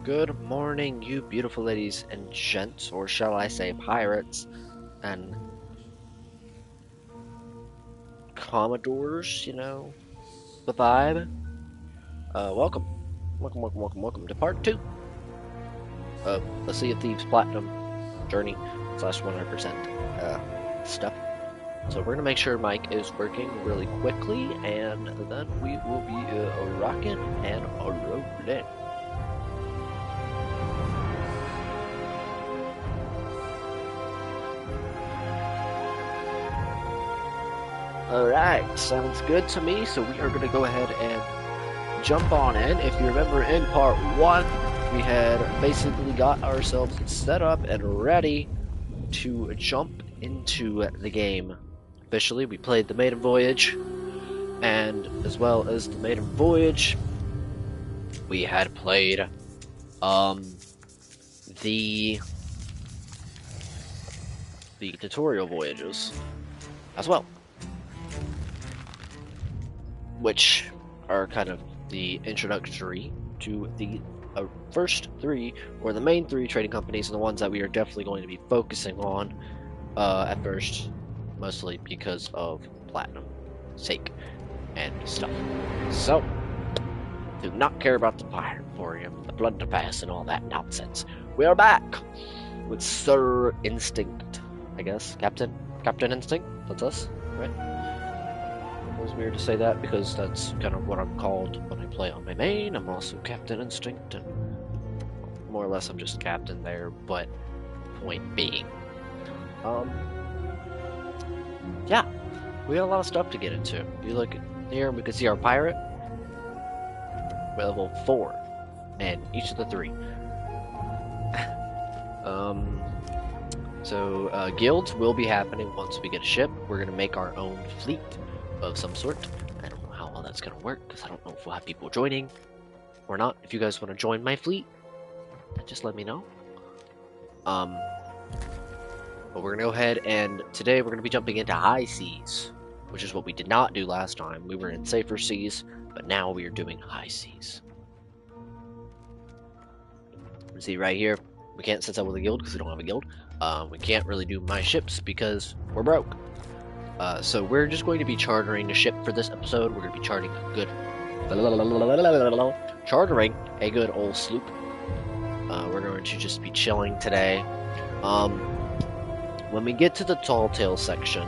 Good morning, you beautiful ladies and gents, or shall I say pirates and commodores, the vibe. Welcome, welcome to part 2 of the Sea of Thieves Platinum Journey slash 100% stuff. So we're gonna make sure Mike is working really quickly, and then we will be rocking and rolling. Alright, sounds good to me. So we are going to go ahead and jump on in. If you remember in part 1, we had basically got ourselves set up and ready to jump into the game. Officially, we played the Maiden Voyage, and as well as the Maiden Voyage, we had played the tutorial voyages as well, which are kind of the introductory to the first three, or the main three trading companies, and the ones that we are definitely going to be focusing on at first, mostly because of platinum sake and stuff. So, do not care about the pirate emporium, the blood to pass, and all that nonsense. We are back with Sir Instinct, I guess. Captain Instinct? That's us, right? It was weird to say that because that's kind of what I'm called when I play on my main. I'm also Captain Instinct, and more or less I'm just captain there, but point being. Yeah, we got a lot of stuff to get into. If you look here, we can see our pirate. We're level 4, and each of the 3. Guilds will be happening once we get a ship. We're going to make our own fleet of some sort. I don't know how well that's going to work, because I don't know if we'll have people joining or not. If you guys want to join my fleet, just let me know. But we're going to go ahead, and today we're going to be jumping into high seas, which is what we did not do last time. We were in safer seas, but now we are doing high seas. See right here, we can't set up with a guild because we don't have a guild. We can't really do my ships because we're broke. So we're just going to be chartering a ship for this episode. We're going to be chartering a good old sloop. We're going to just be chilling today. When we get to the tall tales section,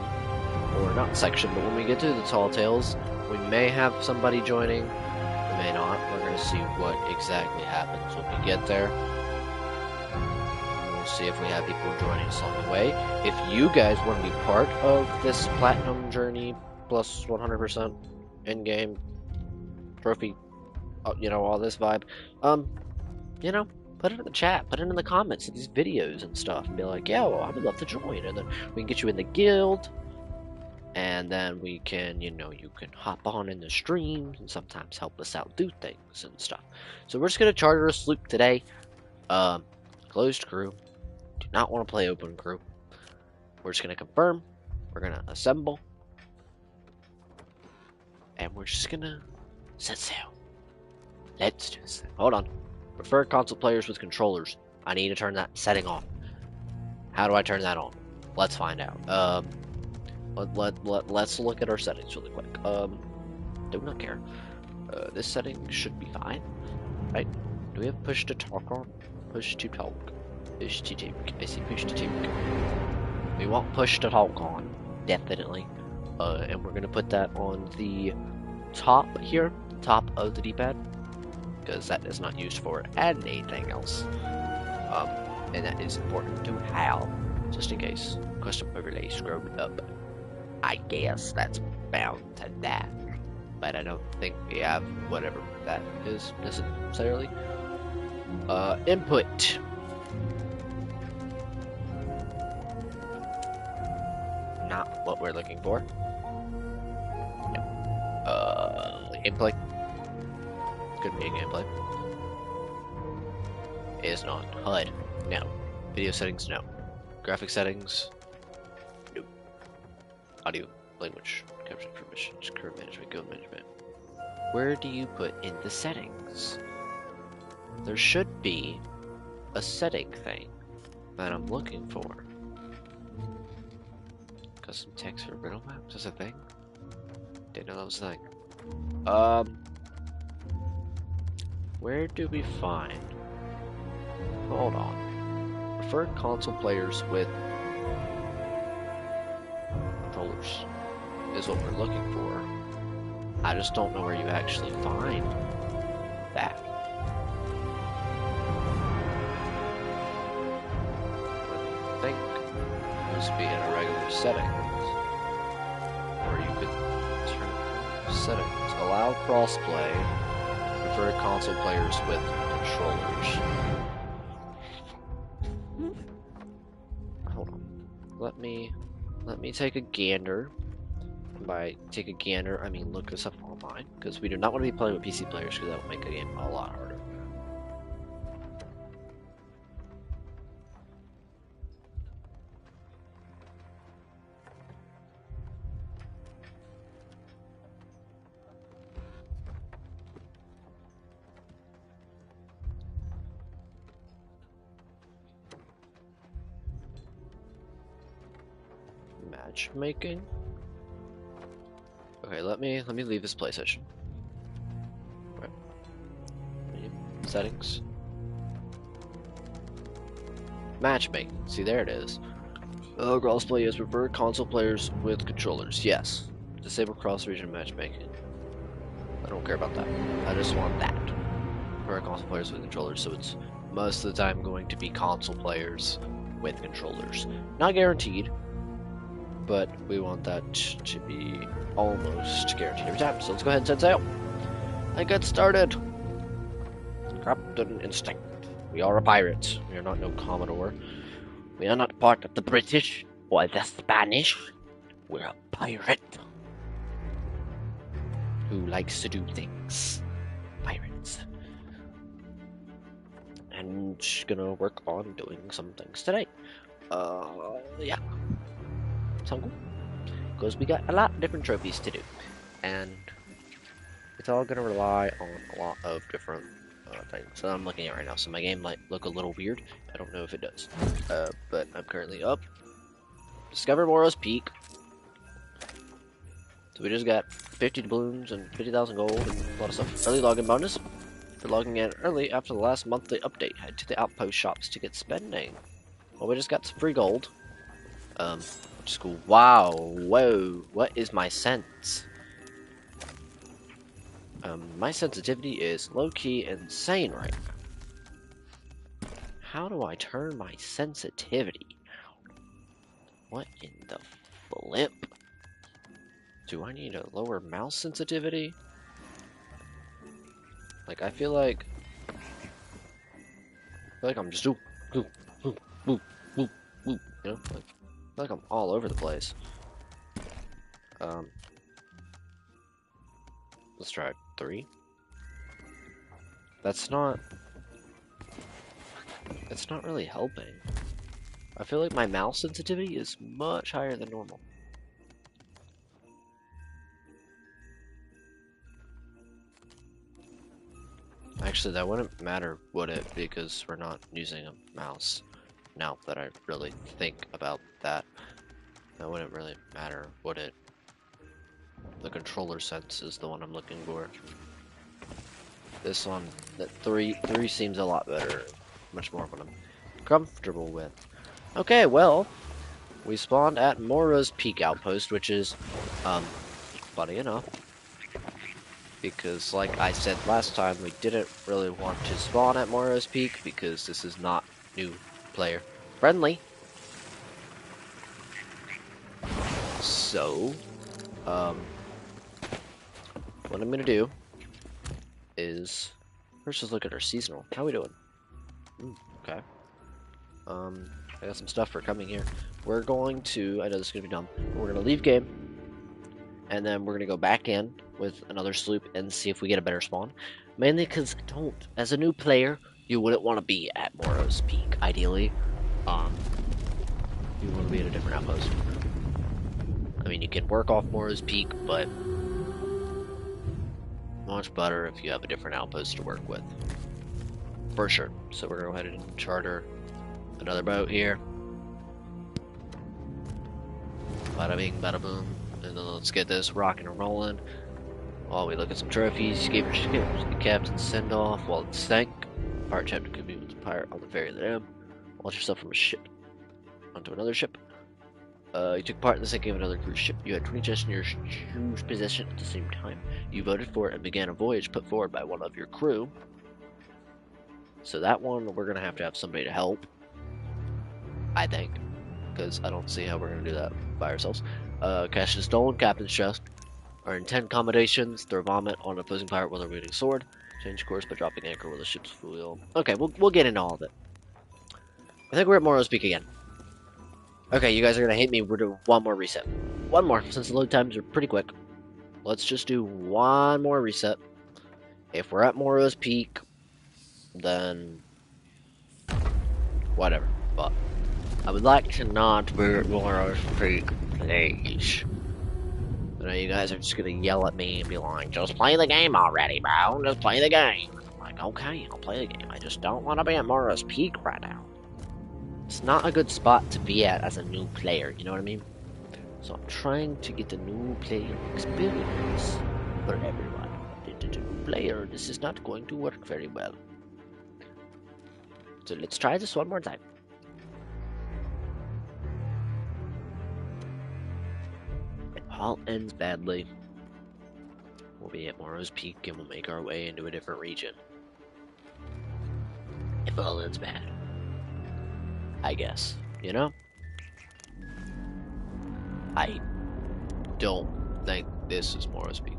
or not section, but when we get to the tall tales, we may have somebody joining. We may not. We're going to see what exactly happens when we get there. See if we have people joining us along the way. If you guys want to be part of this platinum journey plus 100% in-game trophy, all this vibe, put it in the chat, put it in the comments of these videos and stuff, and be like, yeah, well, I would love to join, and then we can get you in the guild, and then we can, you can hop on in the streams and sometimes help us out do things and stuff. So we're just gonna charter a sloop today, closed crew. Do not want to play open crew. We're just going to confirm. We're going to assemble. And we're just going to set sail. Let's do this. Hold on. Prefer console players with controllers. I need to turn that setting on. How do I turn that on? Let's find out. Let's look at our settings really quick. Do not care. This setting should be fine. Right? Do we have push to talk on? Push to talk. Push to talk. I see push to talk. We want push to talk on, definitely. And we're gonna put that on the top here, top of the D-pad, because that is not used for anything else. And that is important to have, just in case. Custom overlay scrolled up. I guess that's bound to that, but I don't think we have whatever that is necessarily. Input. Not what we're looking for. No. Gameplay. Could be a gameplay. Is not. HUD. No. Video settings. No. Graphic settings. No. Audio. Language. Capture permissions. Current management. Guild management. Where do you put in the settings? there should be a setting thing that I'm looking for. Custom text for riddle maps is a thing? Didn't know that was a thing. Where do we find? Hold on. Preferred console players with controllers is what we're looking for. I just don't know where you actually find that. I think it must be in a regular settings, or you could turn settings, allow crossplay, prefer console players with controllers. Hold on, let me take a gander. By take a gander, I mean look this up online, because we do not want to be playing with PC players, because that will make the game a lot harder. Matchmaking. Okay, let me leave this PlayStation. Right. Settings. Matchmaking. See, there it is. Crossplay is preferred console players with controllers. Yes. Disable cross-region matchmaking. I don't care about that. I just want that. Preferred console players with controllers, so it's most of the time going to be console players with controllers. Not guaranteed, but we want that to be almost guaranteed every time. So let's go ahead and set sail. I get started. Captain Instinct. We are a pirate. We are not no Commodore. We are not part of the British or the Spanish. We're a pirate who likes to do things. Pirates. And gonna work on doing some things today. Yeah. Sound cool? Because we got a lot of different trophies to do, and it's all gonna rely on a lot of different things that I'm looking at right now. So my game might look a little weird. I don't know if it does, but I'm currently up. Discover Mora's Peak. So we just got 50 doubloons and 50,000 gold and a lot of stuff. Early login bonus for logging in early after the last monthly update. Head to the outpost shops to get spending. Well, we just got some free gold. Which is cool. Wow, whoa, what is my sense? My sensitivity is low-key insane right now. How do I turn my sensitivity? What in the flip? Do I need a lower mouse sensitivity? Like, I feel like I'm just you know, like, I feel like I'm all over the place. Let's try 3. It's not really helping. I feel like my mouse sensitivity is much higher than normal. Actually, that wouldn't matter, would it? Because we're not using a mouse. Now that I really think about that, that wouldn't really matter, would it? The controller sense is the one I'm looking for. This one, that 3 seems a lot better, much more what I'm comfortable with. Okay, well, we spawned at Mora's Peak Outpost, which is, funny enough, because like I said last time, we didn't really want to spawn at Mora's Peak because this is not new player friendly. So, what I'm gonna do is first just look at our seasonal. How we doing? Okay. I got some stuff for coming here. We're going to, I know this is gonna be dumb, but we're gonna leave game, and then we're gonna go back in with another sloop and see if we get a better spawn. Mainly because I don't, as a new player, you wouldn't want to be at Mora's Peak, ideally. You want to be at a different outpost. I mean, you can work off Mora's Peak, but much better if you have a different outpost to work with. for sure. So we're gonna go ahead and charter another boat here. Bada bing, bada boom. And then let's get this rocking and rolling. While we look at some trophies, gave your ship the captain send off while it sank. Pirate chapter could be with the pirate on the ferry of the dam. Launch yourself from a ship onto another ship. You took part in the sinking of another cruise ship. You had 20 chests in your crew's possession at the same time. You voted for it and began a voyage put forward by one of your crew. So that one, we're going to have somebody to help. I think. Because I don't see how we're going to do that by ourselves. Cash is stolen, captain's chest. Earn 10 accommodations, throw vomit on an opposing pirate with a wielding sword. Change course by dropping anchor with a ship's fuel. Okay, we'll get into all of it. I think we're at Morrow's Peak again. Okay, you guys are gonna hate me. We're doing one more reset. One more, since the load times are pretty quick. Let's just do one more reset. If we're at Morrow's Peak, then whatever. But I would like to not be at Morrow's Peak, please. I know you guys are just gonna yell at me and be like, just play the game already, bro. Just play the game. I'm like, okay, I'll play the game. I just don't want to be at Morrow's Peak right now. It's not a good spot to be at as a new player, you know what I mean? So I'm trying to get the new player experience for everyone. But as a new player, this is not going to work very well. So let's try this one more time. If all ends badly, we'll be at Morrow's Peak and we'll make our way into a different region. If all ends bad. I guess, you know? I don't think this is Morrow's Peak.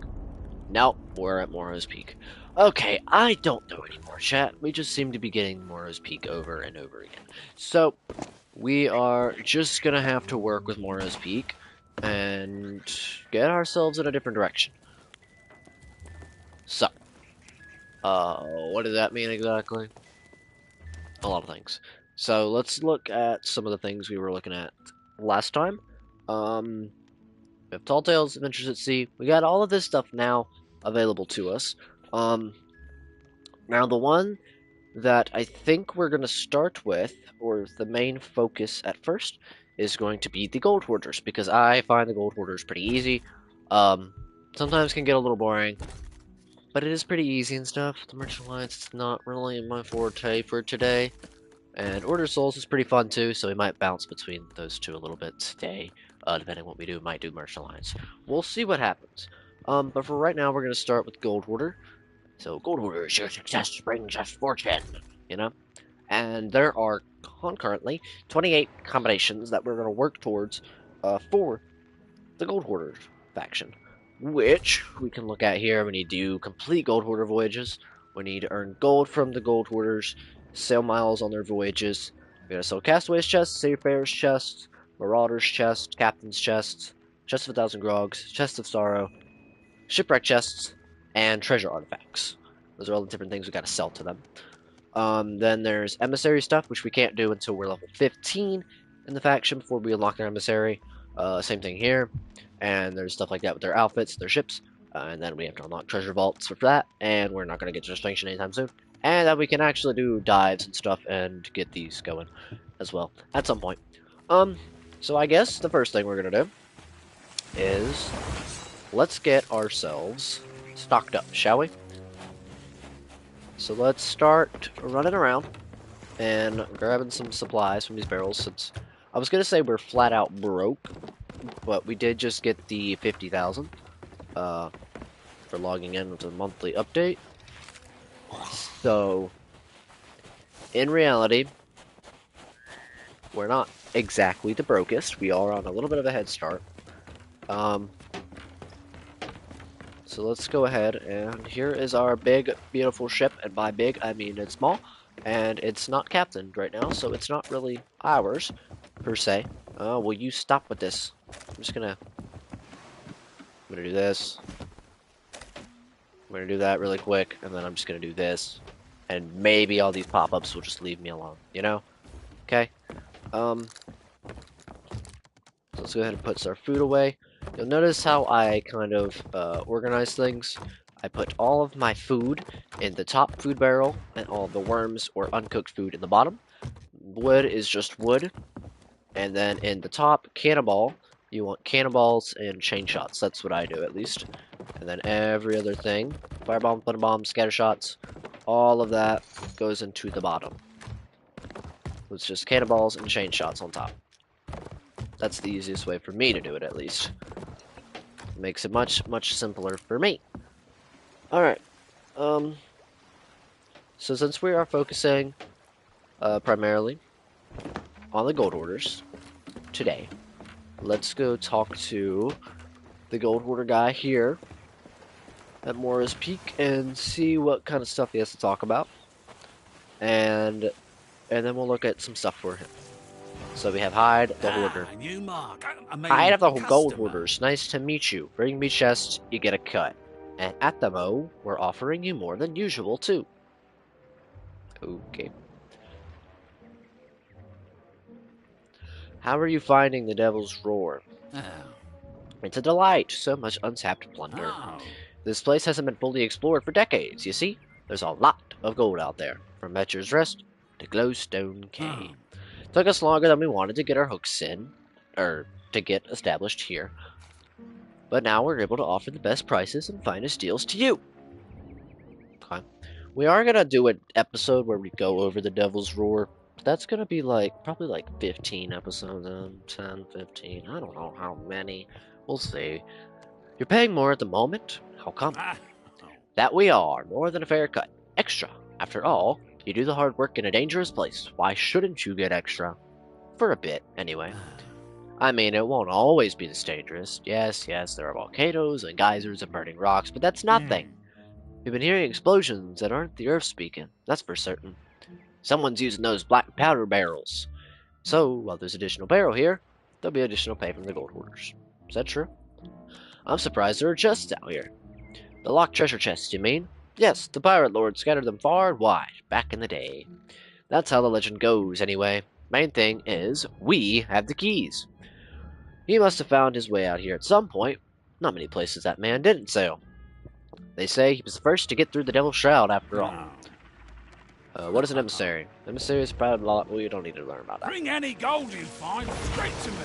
Nope, we're at Morrow's Peak. Okay, I don't know anymore, chat. We just seem to be getting Morrow's Peak over and over again. So, we are just gonna have to work with Morrow's Peak and get ourselves in a different direction. So, what does that mean exactly? A lot of things. So let's look at some of the things we were looking at last time. We have Tall Tales, Adventures at Sea. We got all of this stuff now available to us. Now the one that I think we're going to start with, or the main focus at first, is going to be the Gold Hoarders, because I find the Gold Hoarders pretty easy. Sometimes can get a little boring, but it is pretty easy and stuff. The Merchant Alliance is not really my forte for today. And Order Souls is pretty fun too, so we might bounce between those two a little bit today. Depending on what we do, might do Merchant Alliance. We'll see what happens. But for right now, we're going to start with Gold Hoarder. So, Gold Hoarder is your success brings us fortune, you know? And there are concurrently 28 combinations that we're going to work towards for the Gold Hoarder faction. Which we can look at here. We need to do complete Gold Hoarder voyages. We need to earn gold from the Gold Hoarders. Sail miles on their voyages. We're going to sell Castaways chests, Seafarers chests, Marauders chests, Captain's chests, Chests of 1,000 Grogs, Chests of Sorrow, Shipwreck chests, and Treasure Artifacts. Those are all the different things we got to sell to them. Then there's Emissary stuff, which we can't do until we're level 15 in the faction before we unlock their Emissary. Same thing here. And there's stuff like that with their outfits, their ships. And then we have to unlock Treasure Vaults for that, and we're not going to get to Distinction anytime soon. And then we can actually do dives and stuff and get these going as well at some point. So I guess the first thing we're going to do is let's get ourselves stocked up, shall we? So let's start running around and grabbing some supplies from these barrels, since I was going to say we're flat out broke, but we did just get the 50,000 for logging in with the monthly update. So, in reality, we're not exactly the brokest. We are on a little bit of a head start. So let's go ahead, and here is our big, beautiful ship. And by big, I mean it's small, and it's not captained right now, so it's not really ours, per se. Will you stop with this? I'm gonna do this. I'm gonna do that really quick, and then I'm just gonna do this. And maybe all these pop-ups will just leave me alone, you know? Okay? So let's go ahead and put our food away. You'll notice how I kind of organize things. I put all of my food in the top food barrel and all the worms or uncooked food in the bottom. Wood is just wood. And then in the top, cannonball, you want cannonballs and chain shots. That's what I do, at least. And then every other thing, firebomb, thunder bomb, scatter shots, all of that goes into the bottom. It's just cannonballs and chain shots on top. That's the easiest way for me to do it, at least. It makes it much, much simpler for me. Alright. So since we are focusing primarily on the gold hoarders today, let's go talk to the gold hoarder guy here at Mora's Peak and see what kind of stuff he has to talk about. And then we'll look at some stuff for him. So we have Hyde, the Hoarder. You, Mark. I mean, Hyde of the customer. Gold Hoarders. Nice to meet you. Bring me chests, you get a cut. And at the Mo, we're offering you more than usual, too. Okay. How are you finding the Devil's Roar? Oh. It's a delight. So much untapped plunder. Oh. This place hasn't been fully explored for decades, you see? There's a lot of gold out there, from Metcher's Rest to Glowstone Cave. Took us longer than we wanted to get our hooks in, or to get established here. But now we're able to offer the best prices and finest deals to you. Okay. We are going to do an episode where we go over the Devil's Roar. That's going to be probably like 15 episodes, 10, 15, I don't know how many. We'll see. You're paying more at the moment? How come? That we are. More than a fair cut. Extra. After all, you do the hard work in a dangerous place. Why shouldn't you get extra? For a bit, anyway. I mean, it won't always be this dangerous. Yes, there are volcanoes and geysers and burning rocks, but that's nothing. We've been hearing explosions that aren't the Earth speaking. That's for certain. Someone's using those black powder barrels. So, while there's additional barrel here, there'll be additional pay from the gold hoarders. Is that true? I'm surprised there are chests out here. The locked treasure chests, you mean? Yes, the pirate lord scattered them far and wide, back in the day. That's how the legend goes, anyway. Main thing is, we have the keys. He must have found his way out here at some point. Not many places that man didn't sail. They say he was the first to get through the Devil's Shroud, after all. What is an emissary? Emissary is proud lot. Well, you don't need to learn about that. Bring any gold you find straight to me.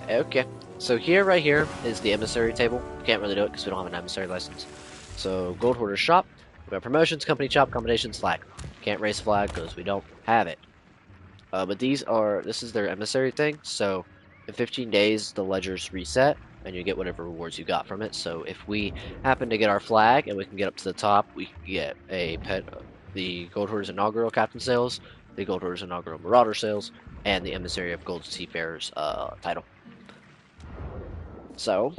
Okay. So here, right here, is the emissary table. Can't really do it because we don't have an emissary license. So, gold hoarder shop. We've got promotions, company shop, accommodations, flag. Can't raise flag because we don't have it. But this is their emissary thing. So, in 15 days, the ledgers reset, and you get whatever rewards you got from it. So, if we happen to get our flag and we can get up to the top, we can get the gold hoarder's inaugural captain sales, the gold hoarder's inaugural marauder sales, and the emissary of gold seafarer's title. So,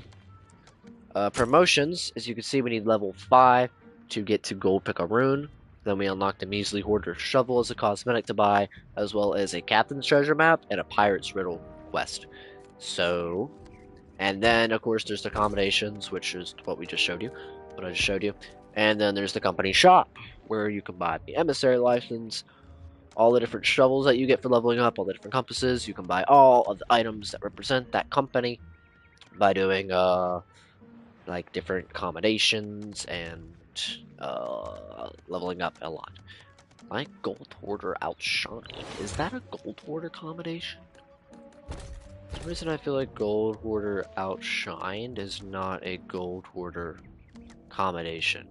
promotions, as you can see, we need level 5 to get to gold picaroon. Then we unlock the measly hoarder shovel as a cosmetic to buy, as well as a captain's treasure map and a pirate's riddle quest. So, and then of course there's the accommodations, which is what we just showed you, what I just showed you. And then there's the company shop, where you can buy the emissary license, all the different shovels that you get for leveling up, all the different compasses. You can buy all of the items that represent that company by doing like different accommodations and leveling up a lot. My gold hoarder outshined. Is that a gold hoarder accommodation? For some reason I feel like gold hoarder outshined is not a gold hoarder accommodation.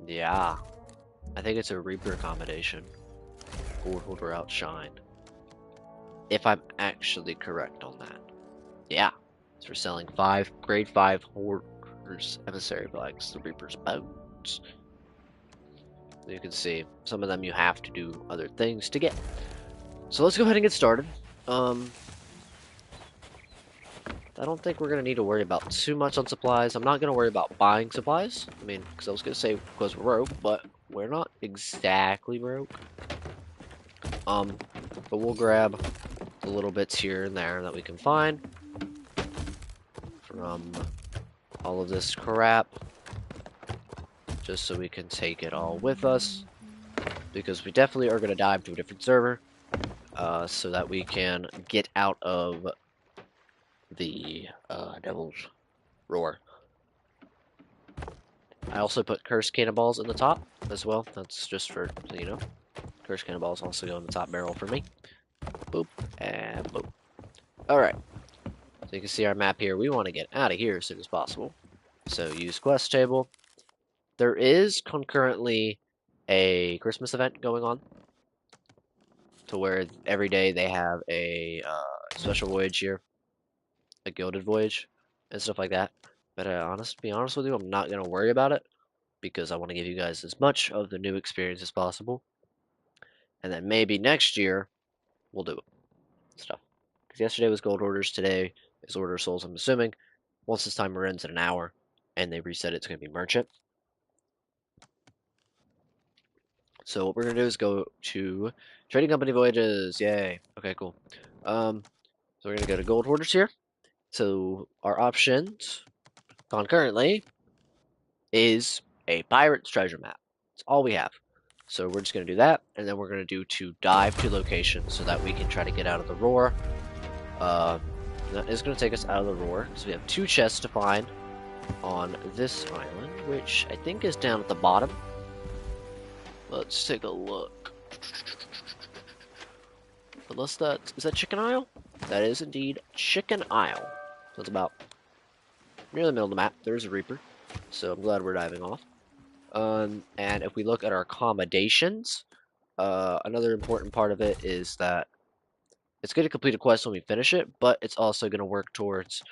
Yeah, I think it's a Reaper accommodation. Gold hoarder outshined. If I'm actually correct on that. Yeah, it's for selling 5 grade 5 hoarders emissary flags, the Reaper's boats. You can see some of them you have to do other things to get. So let's go ahead and get started. I don't think we're going to need to worry about too much on supplies. I'm not going to worry about buying supplies. I mean, because I was going to say because we're broke, but we're not exactly broke. But we'll grab the little bits here and there that we can find from all of this crap, just so we can take it all with us, because we definitely are going to dive to a different server, so that we can get out of the Devil's Roar. I also put Cursed Cannonballs in the top as well. That's just for, so you know. Cursed Cannonballs also go in the top barrel for me. Boop, and boop. Alright, so you can see our map here. We want to get out of here as soon as possible. So use quest table. There is concurrently a Christmas event going on, to where every day they have a special voyage here, a gilded voyage, and stuff like that. But to be honest with you, I'm not gonna worry about it because I want to give you guys as much of the new experience as possible, and then maybe next year we'll do stuff. Because yesterday was gold orders, today is order souls. I'm assuming once this timer ends in an hour and they reset it, it's gonna be merchant. So what we're gonna do is go to trading company voyages. Yay. Okay, cool. So we're gonna go to gold hoarders here. So our options concurrently is a pirate's treasure map. That's all we have. So we're just gonna do that, and then we're gonna do to dive to locations so that we can try to get out of the roar. That is gonna take us out of the roar. So we have 2 chests to find on this island, which I think is down at the bottom. Let's take a look. Unless is that Chicken Isle? That is indeed Chicken Isle. So it's about near the middle of the map. There's a Reaper, so I'm glad we're diving off. And if we look at our accommodations, another important part of it is that it's going to complete a quest when we finish it, but it's also going to work towards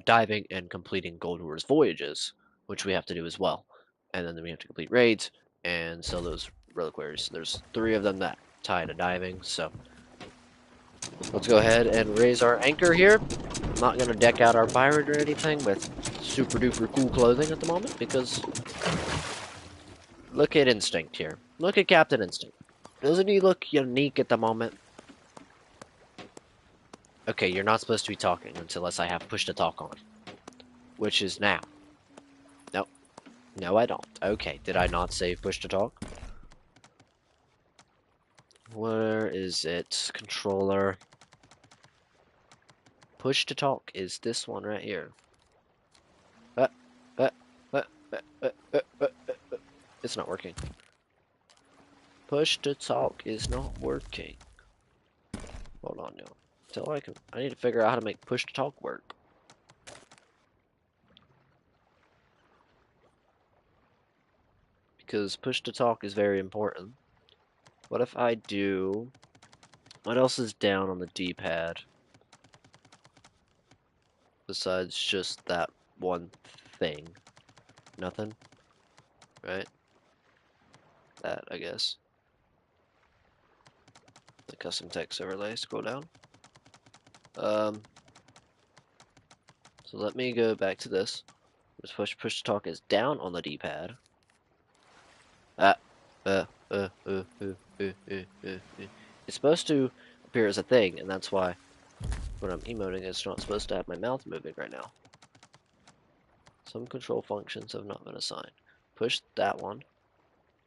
diving and completing Gold Wars voyages, which we have to do as well. And then we have to complete raids and sell those reliquaries. There's 3 of them that tie to diving, so let's go ahead and raise our anchor here. I'm not going to deck out our pirate or anything with super duper cool clothing at the moment, because look at Instinct here. Look at Captain Instinct. Doesn't he look unique at the moment? Okay, you're not supposed to be talking unless I have push to talk on, which is now. No, no I don't. Okay, did I not save push to talk? Where is it? Controller. Push to talk is this one right here. It's not working. Push to talk is not working. Hold on now. I need to figure out how to make push to talk work. Because push to talk is very important. What if I do... What else is down on the D-pad? Besides just that one thing. Nothing? Right? That, I guess. The custom text overlay, scroll down. So let me go back to this. This push to talk is down on the D-pad. It's supposed to appear as a thing, and that's why when I'm emoting, it's not supposed to have my mouth moving right now. Some control functions have not been assigned. Push that one.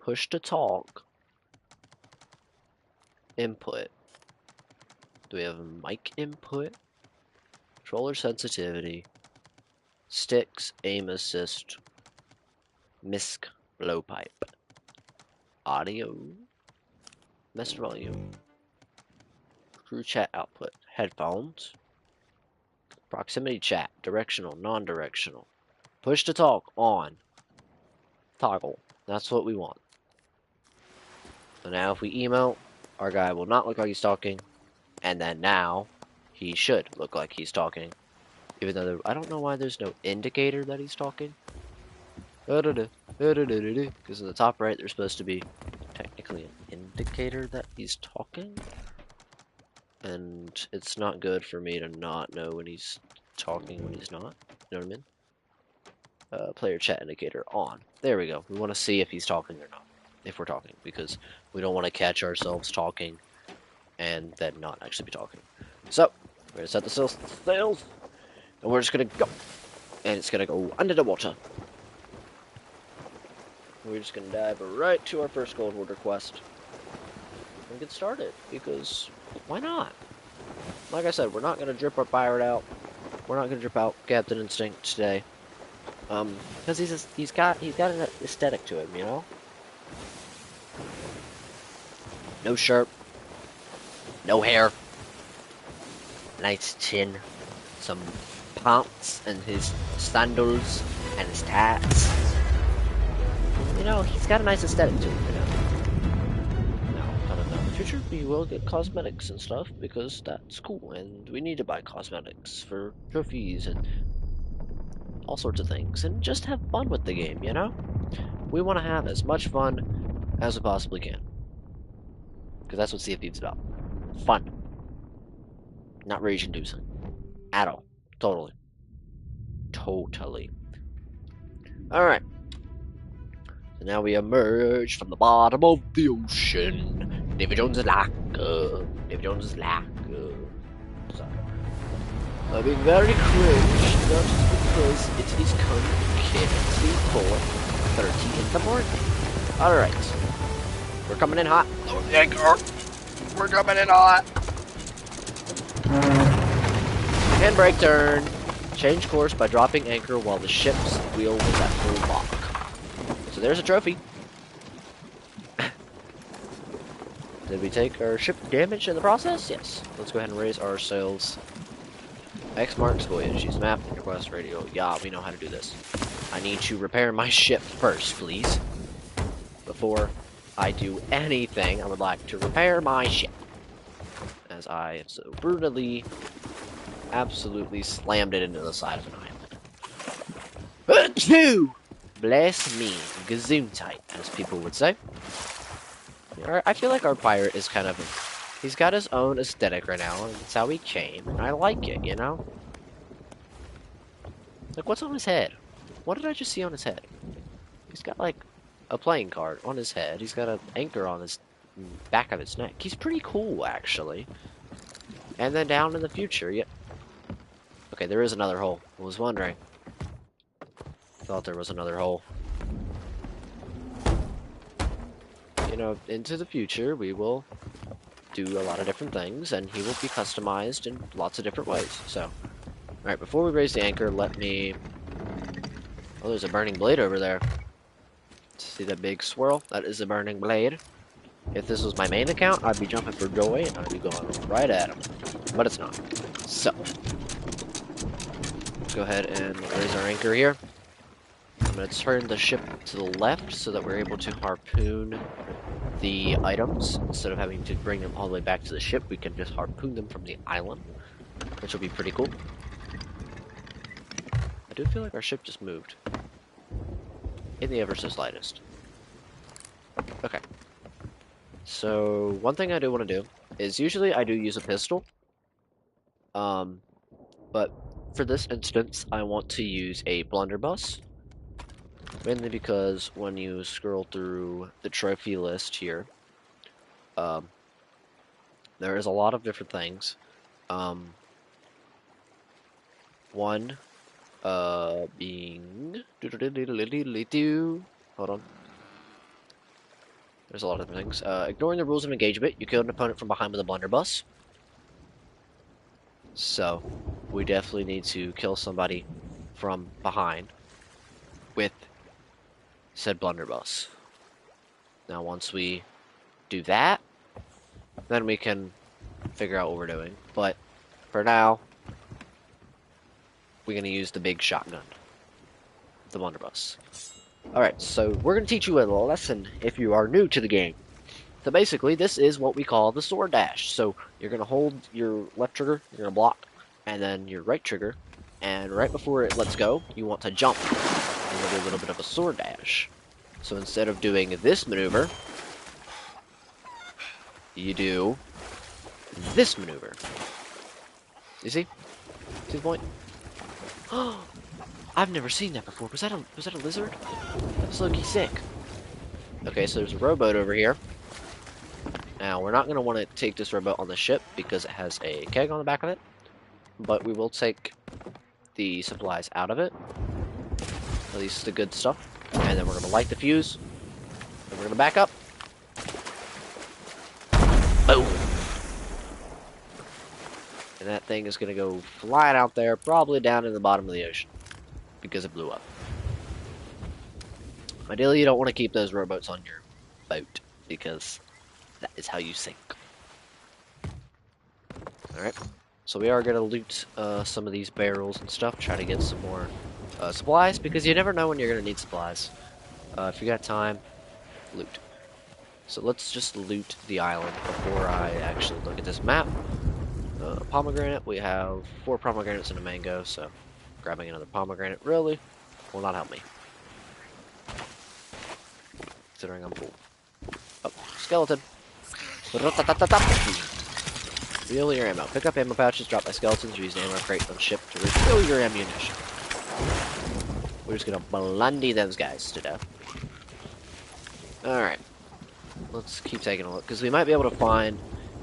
Push to talk. Input. Do we have a mic input? Controller sensitivity. Sticks, aim assist. MISC blowpipe. Audio. Message volume. Crew chat output. Headphones. Proximity chat. Directional, non-directional. Push to talk on. Toggle. That's what we want. So now if we emote, our guy will not look like he's talking. And then now, he should look like he's talking. Even though I don't know why there's no indicator that he's talking. Because in the top right, there's supposed to be technically an indicator that he's talking. And it's not good for me to not know when he's talking when he's not. You know what I mean? Player chat indicator on. There we go. We want to see if he's talking or not. If we're talking. Because we don't want to catch ourselves talking and then not actually be talking. So, we're going to set the sails. And we're just going to go. And it's going to go under the water. We're just going to dive right to our first gold order quest. And get started. Because, why not? Like I said, we're not going to drip our pirate out. we're not gonna drip out Captain Instinct today. Because he's got an aesthetic to him, you know? No shirt, no hair, nice chin, some pants and his sandals and his tats. You know, he's got a nice aesthetic to him, you know? In the future, we will get cosmetics and stuff because that's cool, and we need to buy cosmetics for trophies and all sorts of things, and just have fun with the game, you know? We want to have as much fun as we possibly can. Because that's what Sea of Thieves is about. Fun. Not rage-inducing. At all. Totally. Totally. Alright. So now we emerge from the bottom of the ocean. David Jones is like, David Jones is like, sorry. I'm being very cringe, not just because it is currently 4:30 in the morning. Alright. We're coming in hot. We're coming in hot. Handbrake turn. Change course by dropping anchor while the ship's wheel was at full lock. So there's a trophy. Did we take our ship damage in the process? Yes. Let's go ahead and raise our sails. X marks voyage. Use map, request radio. Yeah, we know how to do this. I need to repair my ship first, please. Before I do anything, I would like to repair my ship. As I have so brutally, absolutely slammed it into the side of an island. Achoo! Bless me, gazoon-tight, as people would say. I feel like our pirate is kind of... He's got his own aesthetic right now, and that's how he came, and I like it, you know? Like, what's on his head? What did I just see on his head? He's got, like, a playing card on his head. He's got an anchor on his back of his neck. He's pretty cool, actually. And then down in the future, yeah. Okay, there is another hole. I was wondering. Thought there was another hole. You know, into the future, we will do a lot of different things, and he will be customized in lots of different ways. So, alright, before we raise the anchor, let me... Oh, there's a burning blade over there. See that big swirl? That is a burning blade. If this was my main account, I'd be jumping for joy, and I'd be going right at him. But it's not. So, let's go ahead and raise our anchor here. I'm going to turn the ship to the left so that we're able to harpoon the items. Instead of having to bring them all the way back to the ship, we can just harpoon them from the island, which will be pretty cool. I do feel like our ship just moved. In the ever so slightest. Okay. So, one thing I do want to do is usually I do use a pistol. But for this instance, I want to use a blunderbuss. Mainly because when you scroll through the trophy list here, there is a lot of different things. One being... Hold on. There's a lot of different things. Ignoring the rules of engagement, you kill an opponent from behind with a blunderbuss. So, we definitely need to kill somebody from behind with said blunderbuss. Now, once we do that, then we can figure out what we're doing. But for now, we're going to use the big shotgun, the blunderbuss. Alright, so we're going to teach you a little lesson if you are new to the game. So basically, this is what we call the sword dash. So you're going to hold your left trigger, you're going to block, and then your right trigger, and right before it lets go, you want to jump. And you'll do a little bit of a sword dash. So instead of doing this maneuver, you do this maneuver. You see? See the point? Oh, I've never seen that before. Was that a lizard? That was low-key sick. Okay, so there's a rowboat over here. Now, we're not going to want to take this rowboat on the ship because it has a keg on the back of it. But we will take the supplies out of it. At least the good stuff. And then we're going to light the fuse. And we're going to back up. Boom! And And that thing is going to go flying out there, probably down in the bottom of the ocean, because it blew up. Ideally, you don't want to keep those rowboats on your boat, because that is how you sink. Alright, so we are going to loot some of these barrels and stuff, try to get some more supplies, because you never know when you're going to need supplies. If you got time, loot. So let's just loot the island before I actually look at this map. Pomegranate, we have 4 pomegranates and a mango, so grabbing another pomegranate really will not help me. Considering I'm full. Oh, skeleton. Refill your ammo. Pick up ammo pouches dropped by skeletons. Use an ammo crate on ship to refill your ammunition. We're just gonna blundy those guys to death. Alright. Let's keep taking a look, because we might be able to find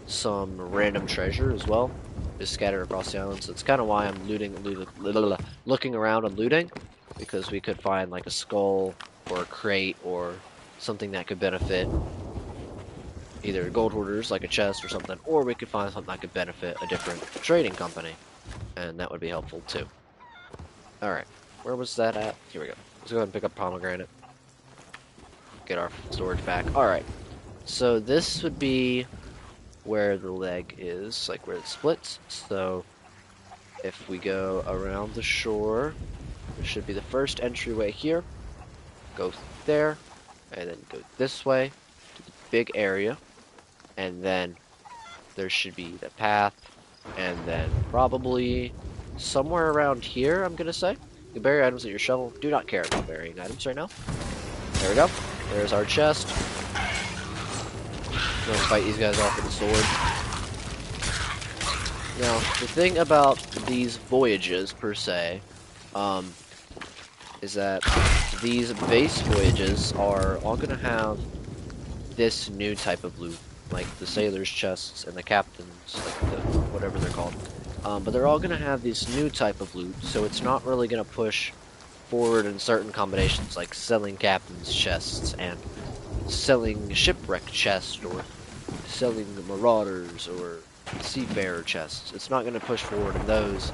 some random treasure as well. Just scattered across the island, so it's kind of why I'm looking around and looting, because we could find like a skull or a crate or something that could benefit either gold hoarders, like a chest or something, or we could find something that could benefit a different trading company, and that would be helpful too. Alright, where was that at? Here we go. Let's go ahead and pick up pomegranate. Get our storage back. Alright, so this would be where the leg is, like where it splits. So if we go around the shore, there should be the first entryway here. Go there, and then go this way to the big area. And then there should be the path, and then probably somewhere around here, I'm gonna say. You can bury items at your shovel. Do not care about burying items right now. There we go. There's our chest. Let's fight these guys off with the sword. Now, the thing about these voyages, per se, is that these base voyages are all gonna have this new type of loot. Like the sailors' chests and the captains, like whatever they're called. But they're all going to have this new type of loot, so it's not really going to push forward in certain combinations, like selling captains' chests and selling shipwreck chests or selling marauders or seafarer chests. It's not going to push forward in those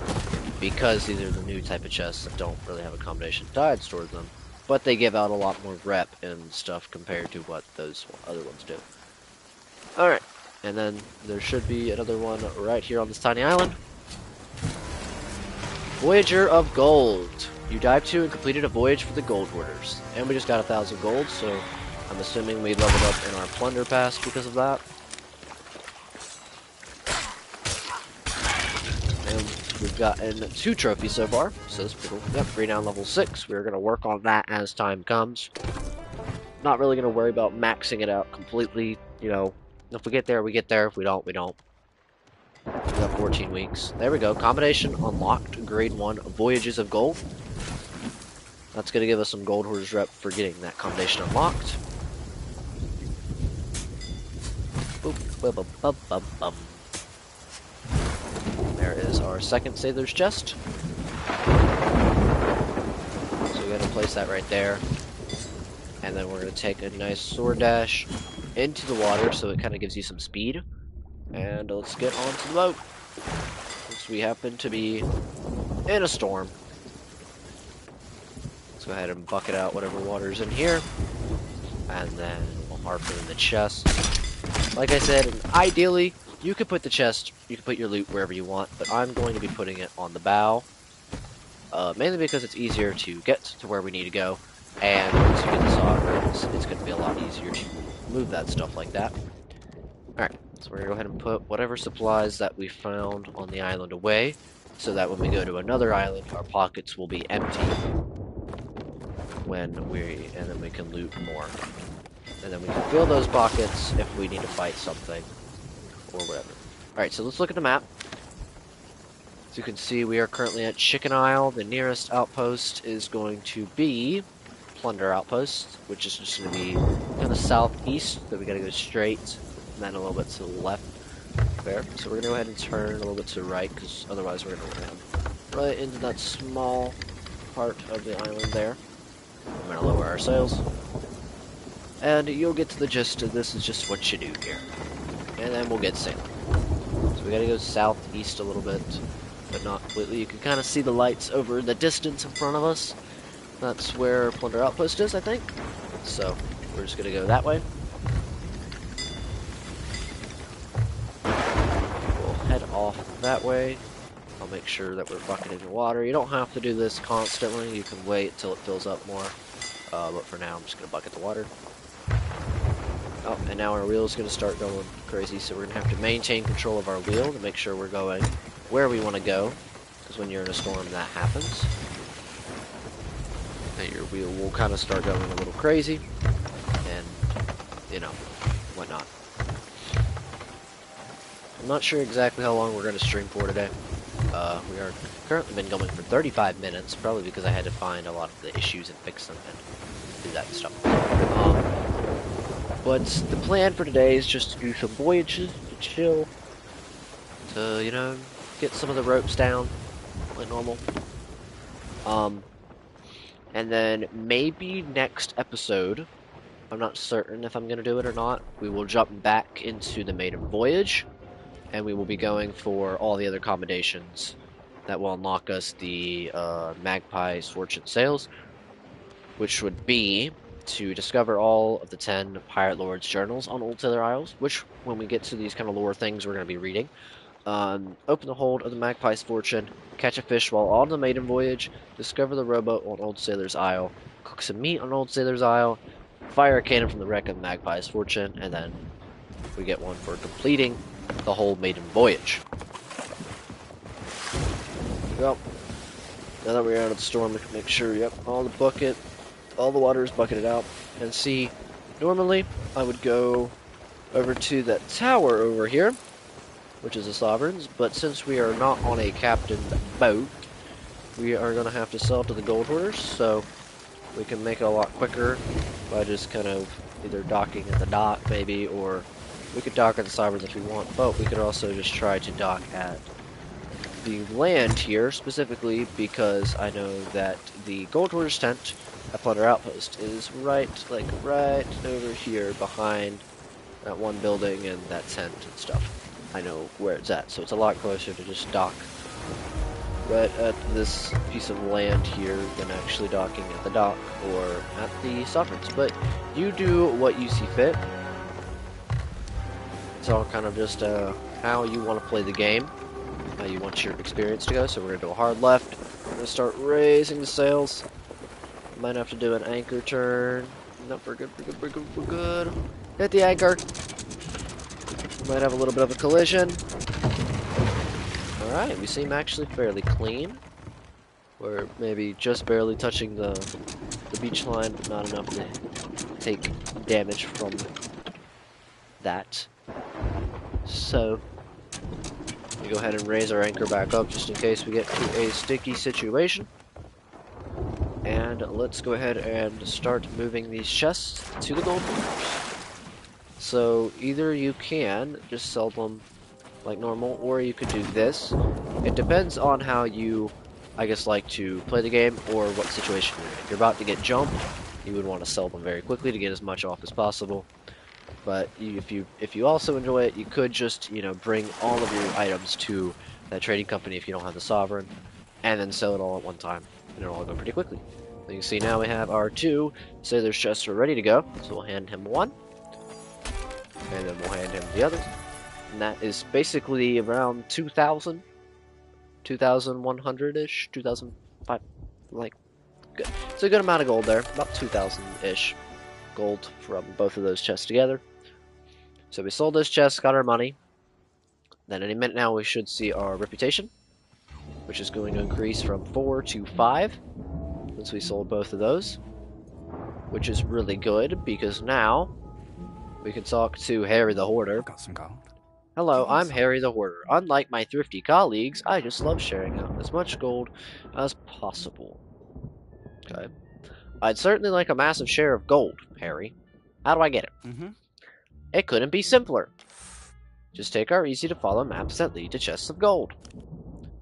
because these are the new type of chests that don't really have a combination tied towards them, but they give out a lot more rep and stuff compared to what those other ones do. Alright, and then there should be another one right here on this tiny island. Voyager of Gold. You dived to and completed a voyage for the gold hoarders. And we just got 1,000 gold, so I'm assuming we leveled up in our plunder pass because of that. And we've gotten 2 trophies so far, so that's pretty cool. Yep, 3 down level 6. We're going to work on that as time comes. Not really going to worry about maxing it out completely, you know. If we get there, we get there. If we don't, we don't. We got 14 weeks. There we go. Combination unlocked. Grade 1 Voyages of Gold. That's going to give us some gold hoarders rep for getting that combination unlocked. Boop, boop, boop, boop, boop, boop. There is our second sailor's chest. So we got to place that right there. And then we're going to take a nice sword dash into the water, so it kind of gives you some speed. And let's get onto the boat, since we happen to be in a storm. Let's go ahead and bucket out whatever water's in here, and then we'll harpoon in the chest. Like I said, ideally, you could put the chest, you can put your loot wherever you want, but I'm going to be putting it on the bow, mainly because it's easier to get to where we need to go, and once you get the sovereigns, it's going to be a lot easier to move that stuff like that. Alright, so we're going to go ahead and put whatever supplies that we found on the island away, so that when we go to another island, our pockets will be empty and then we can loot more. And then we can fill those pockets if we need to fight something, or whatever. Alright, so let's look at the map. As you can see, we are currently at Chicken Isle. The nearest outpost is going to be Plunder Outpost, which is just going to be kind of southeast, so we got to go straight, and then a little bit to the left there. So we're going to go ahead and turn a little bit to the right, because otherwise we're going to land right into that small part of the island there. I'm going to lower our sails, and you'll get to the gist of this is just what you do here. And then we'll get sailing. So we gotta go southeast a little bit, but not completely. You can kind of see the lights over the distance in front of us. That's where Plunder Outpost is, I think. So we're just gonna go that way. We'll head off that way. I'll make sure that we're bucketing the water. You don't have to do this constantly. You can wait till it fills up more. But for now, I'm just gonna bucket the water. Oh, and now our wheel's gonna start going crazy, so we're gonna have to maintain control of our wheel to make sure we're going where we want to go. Because when you're in a storm, that happens. And your wheel will kind of start going a little crazy, and you know, whatnot. I'm not sure exactly how long we're gonna stream for today. We are currently been going for 35 minutes, probably because I had to find a lot of the issues and fix them and do that stuff. But the plan for today is just to do some voyages, to chill, to, you know, get some of the ropes down, like normal. And then maybe next episode, I'm not certain if I'm going to do it or not, we will jump back into the maiden voyage, and we will be going for all the other accommodations that will unlock us the Magpie's Fortune Sales, which would be to discover all of the 10 Pirate Lords' journals on Old Sailor Isles, which, when we get to these kind of lore things, we're going to be reading. Open the hold of the Magpie's Fortune, catch a fish while on the maiden voyage, discover the rowboat on Old Sailor's Isle, cook some meat on Old Sailor's Isle, fire a cannon from the wreck of the Magpie's Fortune, and then we get one for completing the whole maiden voyage. Well, now that we're out of the storm, we can make sure, yep, all the water is bucketed out. And see, normally I would go over to that tower over here, which is the Sovereign's, but since we are not on a captained boat, we are going to have to sell to the gold hoarders, so we can make it a lot quicker by just kind of either docking at the dock, maybe, or we could dock at the Sovereigns if we want, but we could also just try to dock at the land here, specifically because I know that the gold hoarders tent at Plunder Outpost is right over here behind that one building and that tent and stuff. I know where it's at, so it's a lot closer to just dock right at this piece of land here than actually docking at the dock or at the Sovereigns. But you do what you see fit. It's all kind of just how you want to play the game, how you want your experience to go. So we're going to do a hard left. We're going to start raising the sails. Might have to do an anchor turn. Nope, we're good, we're good. Hit the anchor. Might have a little bit of a collision. Alright, we seem actually fairly clean. We're maybe just barely touching the beach line, but not enough to take damage from that. So, we go ahead and raise our anchor back up just in case we get to a sticky situation. And let's go ahead and start moving these chests to the gold hoarders. So either you can just sell them like normal, or you could do this. It depends on how you, I guess, like to play the game or what situation you're in. If you're about to get jumped, you would want to sell them very quickly to get as much off as possible. But if you also enjoy it, you could just, you know, bring all of your items to that trading company if you don't have the Sovereign, and then sell it all at one time, and it'll all go pretty quickly. So you can see now we have our 2 Sailor's chests are ready to go, so we'll hand him one, and then we'll hand him the other. And that is basically around 2,000, 2,100-ish, 2,005, like, good. It's a good amount of gold there, about 2,000-ish gold from both of those chests together. So we sold those chests, got our money. Then any minute now we should see our reputation, which is going to increase from 4 to 5, since we sold both of those, which is really good, because now we can talk to Harry the Hoarder. Got some gold. Hello, I'm Harry the Hoarder. Unlike my thrifty colleagues, I just love sharing out as much gold as possible. Okay. I'd certainly like a massive share of gold, Harry. How do I get it? It couldn't be simpler. Just take our easy-to-follow maps that lead to chests of gold.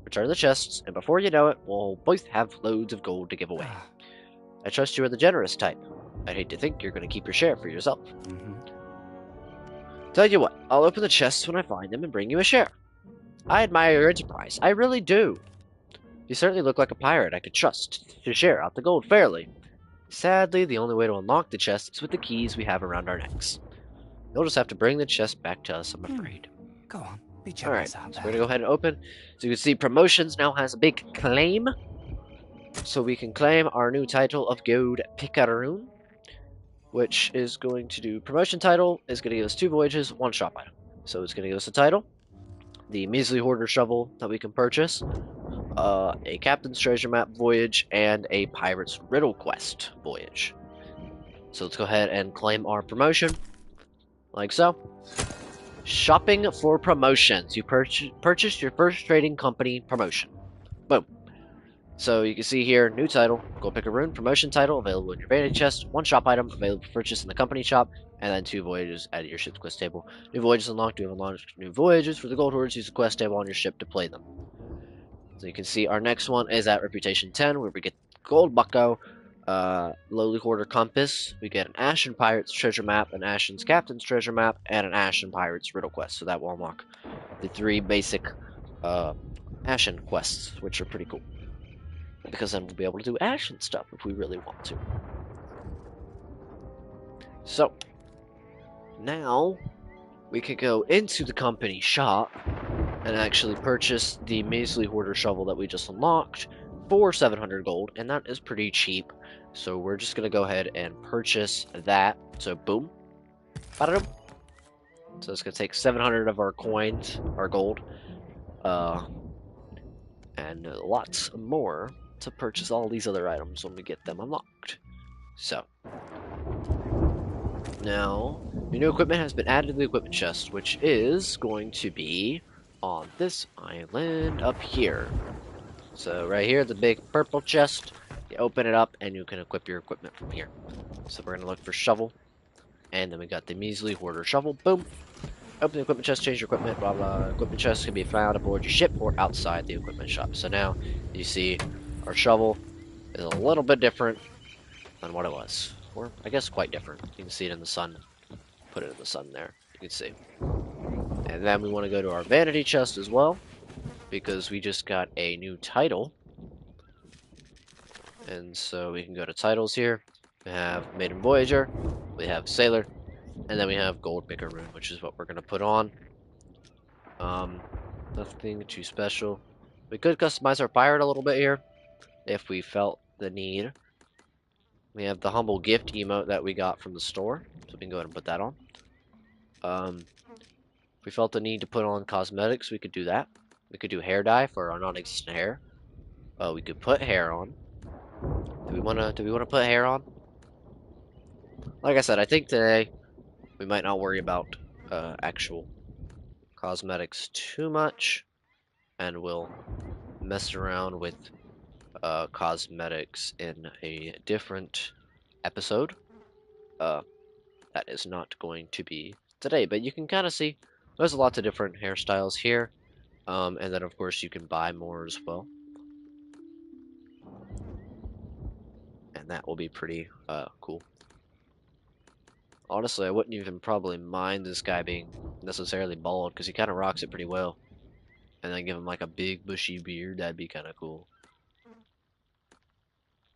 Return the chests, and before you know it, we'll both have loads of gold to give away. I trust you are the generous type. I'd hate to think you're going to keep your share for yourself. Tell you what, I'll open the chests when I find them and bring you a share. I admire your enterprise. I really do. You certainly look like a pirate I could trust to share out the gold fairly. Sadly, the only way to unlock the chest is with the keys we have around our necks. You'll just have to bring the chest back to us, I'm afraid. Go on, be Alright, generous out so there. we're gonna go ahead and open. So you can see promotions now has a big claim. So we can claim our new title of Gold Picaroon, which is going to do promotion title, is going to give us 2 voyages, 1 shop item. So it's going to give us a title, the Measly Hoarder Shovel that we can purchase, a Captain's Treasure Map voyage, and a Pirate's Riddle Quest voyage. So let's go ahead and claim our promotion, like so. Shopping for promotions. You purchased your first trading company promotion. Boom. So you can see here, new title, Gold Picaroon, promotion title, available in your vanity chest, 1 shop item, available for purchase in the company shop, and then 2 voyages at your ship's quest table. New voyages unlocked. You have unlocked new voyages for the gold hoarders. Use the quest table on your ship to play them. So you can see our next one is at Reputation 10, where we get Gold Bucko, Lowly Hoarder Compass. We get an Ashen Pirates Treasure Map, an Ashen's Captain's Treasure Map, and an Ashen Pirates Riddle Quest. So that will unlock the 3 basic Ashen quests, which are pretty cool. Because then we'll be able to do Ashen stuff if we really want to. So, now we could go into the company shop and actually purchase the Measly Hoarder Shovel that we just unlocked for 700 gold, and that is pretty cheap. So we're just going to go ahead and purchase that. So boom. Ba-da-dum. So it's going to take 700 of our coins, our gold, and lots more to purchase all these other items when we get them unlocked. So, now, your new equipment has been added to the equipment chest, which is going to be on this island up here. So right here, the big purple chest, you open it up and you can equip your equipment from here. So we're going to look for shovel, and then we got the Measly Hoarder Shovel, boom. Open the equipment chest, change your equipment, blah blah. Equipment chest can be found aboard your ship or outside the equipment shop. So now, you see, our shovel is a little bit different than what it was. Or, I guess, quite different. You can see it in the sun. Put it in the sun there. You can see. And then we want to go to our vanity chest as well, because we just got a new title. And so we can go to titles here. We have Maiden Voyager, we have Sailor, and then we have Gold Picaroon, which is what we're going to put on. Nothing too special. We could customize our pirate a little bit here, if we felt the need. We have the humble gift emote that we got from the store, so we can go ahead and put that on. If we felt the need to put on cosmetics, we could do that. We could do hair dye for our non-existent hair. We could put hair on. Do we wanna put hair on? Like I said, I think today we might not worry about actual cosmetics too much, and we'll mess around with cosmetics in a different episode. That is not going to be today, but you can kind of see there's lots of different hairstyles here, and then of course you can buy more as well, and that will be pretty cool. Honestly, I wouldn't even probably mind this guy being necessarily bald, because he kind of rocks it pretty well, and then give him like a big bushy beard. That'd be kind of cool.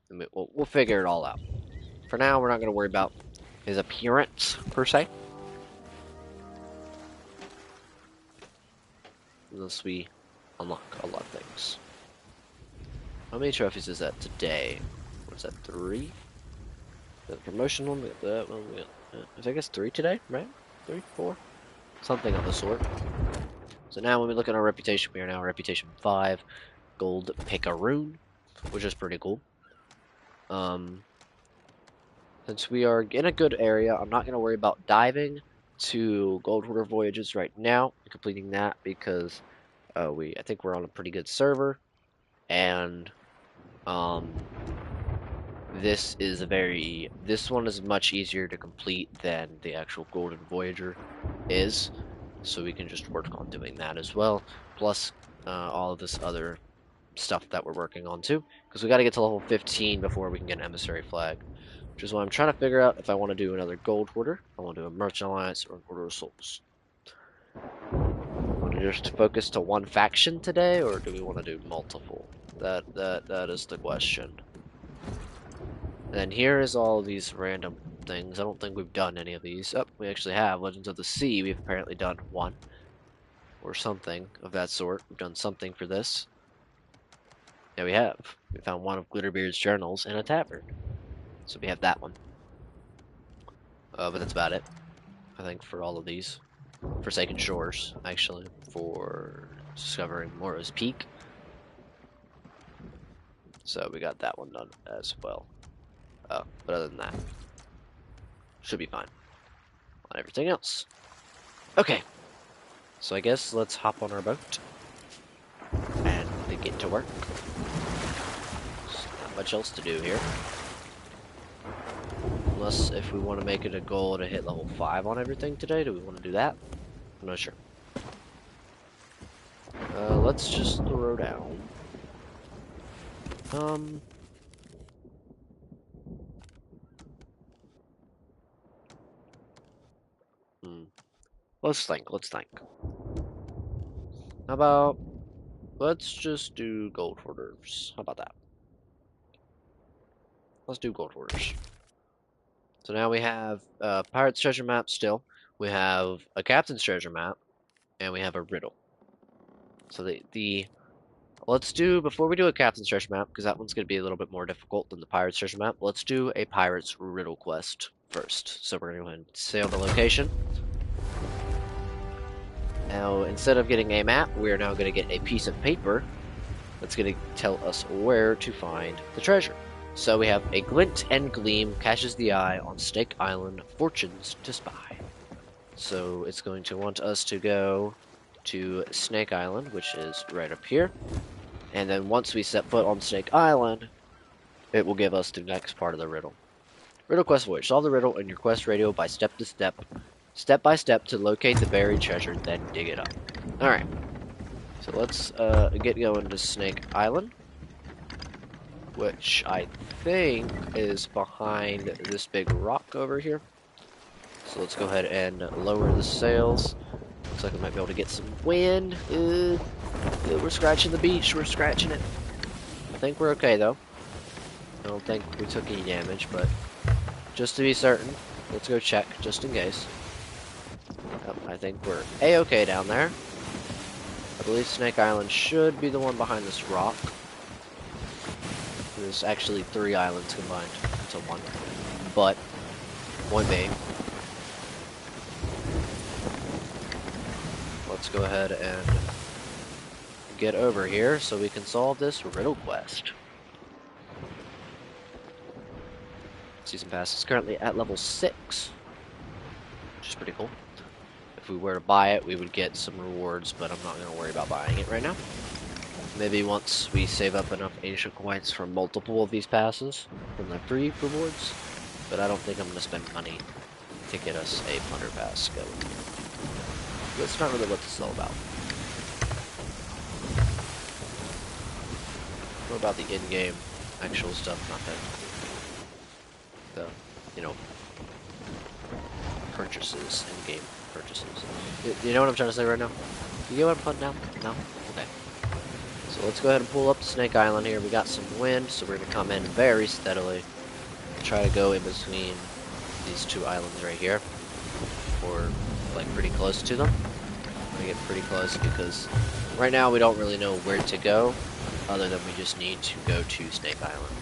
I mean, we'll figure it all out. For now, we're not going to worry about his appearance per se. Unless we unlock a lot of things. How many trophies is that today? What's that, 3? The promotion one, we got that one, we got, I think it's 3 today, right? 3, 4? Something of the sort. So now when we look at our reputation, we are now reputation 5, Gold Picaroon, which is pretty cool. Since we are in a good area, I'm not going to worry about diving to Gold Hoarder Voyages right now, completing that, because I think we're on a pretty good server, and this one is much easier to complete than the actual Golden Voyager is, so we can just work on doing that as well, plus all of this other stuff that we're working on too, because we got to get to level 15 before we can get an emissary flag, which is why I'm trying to figure out if I want to do another Gold Hoarder, I want to do a Merchant Alliance, or an Order of Souls. just focus to one faction today, or do we want to do multiple? That is the question. And here is all these random things. I don't think we've done any of these. Oh, we actually have. Legends of the Sea, we've apparently done one. Or something of that sort. We've done something for this. Yeah, we have. We found one of Glitterbeard's journals in a tavern. So we have that one. But that's about it, I think, for all of these. Forsaken Shores, actually, for discovering Mora's Peak. So we got that one done as well. But other than that, should be fine on everything else. Okay, so I guess let's hop on our boat and get to work. There's not much else to do here. Unless if we want to make it a goal to hit level 5 on everything today, do we want to do that? I'm not sure. Let's just throw down. Let's think. How about, let's just do gold hoarders. How about that? Let's do gold hoarders. So now we have Pirate's Treasure Map still. We have a Captain's Treasure Map. And we have a riddle. So let's do, before we do a Captain's Treasure Map, because that one's going to be a little bit more difficult than the Pirate's Treasure Map, let's do a Pirate's Riddle quest first. So we're going to go ahead and sail the location. Now, instead of getting a map, we are now going to get a piece of paper that's going to tell us where to find the treasure. So we have a glint and gleam catches the eye on Snake Island, fortunes to spy. So it's going to want us to go to Snake Island, which is right up here. And then once we set foot on Snake Island, it will give us the next part of the riddle. Riddle quest voyage. Solve the riddle in your quest radio by step by step to locate the buried treasure, then dig it up. Alright. So let's get going to Snake Island, which I think is behind this big rock over here. So let's go ahead and lower the sails. Looks like we might be able to get some wind. We're scratching the beach. We're scratching it. I think we're okay, though. I don't think we took any damage, but just to be certain, let's go check, just in case. Yep, I think we're A-okay down there. I believe Snake Island should be the one behind this rock. There's actually 3 islands combined into one. But, point being, let's go ahead and get over here so we can solve this riddle quest. Season Pass is currently at level 6, which is pretty cool. If we were to buy it, we would get some rewards, but I'm not going to worry about buying it right now. Maybe once we save up enough ancient coins from multiple of these passes, from the free rewards, but I don't think I'm going to spend money to get us a Plunder Pass going. That's not really what this is all about. What about the in-game actual stuff, not the, you know, purchases, in-game purchases. You know what I'm trying to say right now? You get what I'm putting down? No? Okay. So let's go ahead and pull up to Snake Island here. We got some wind, so we're going to come in very steadily. Try to go in between these 2 islands right here. Or, like, pretty close to them. We get pretty close because right now we don't really know where to go, other than we just need to go to Snake Island.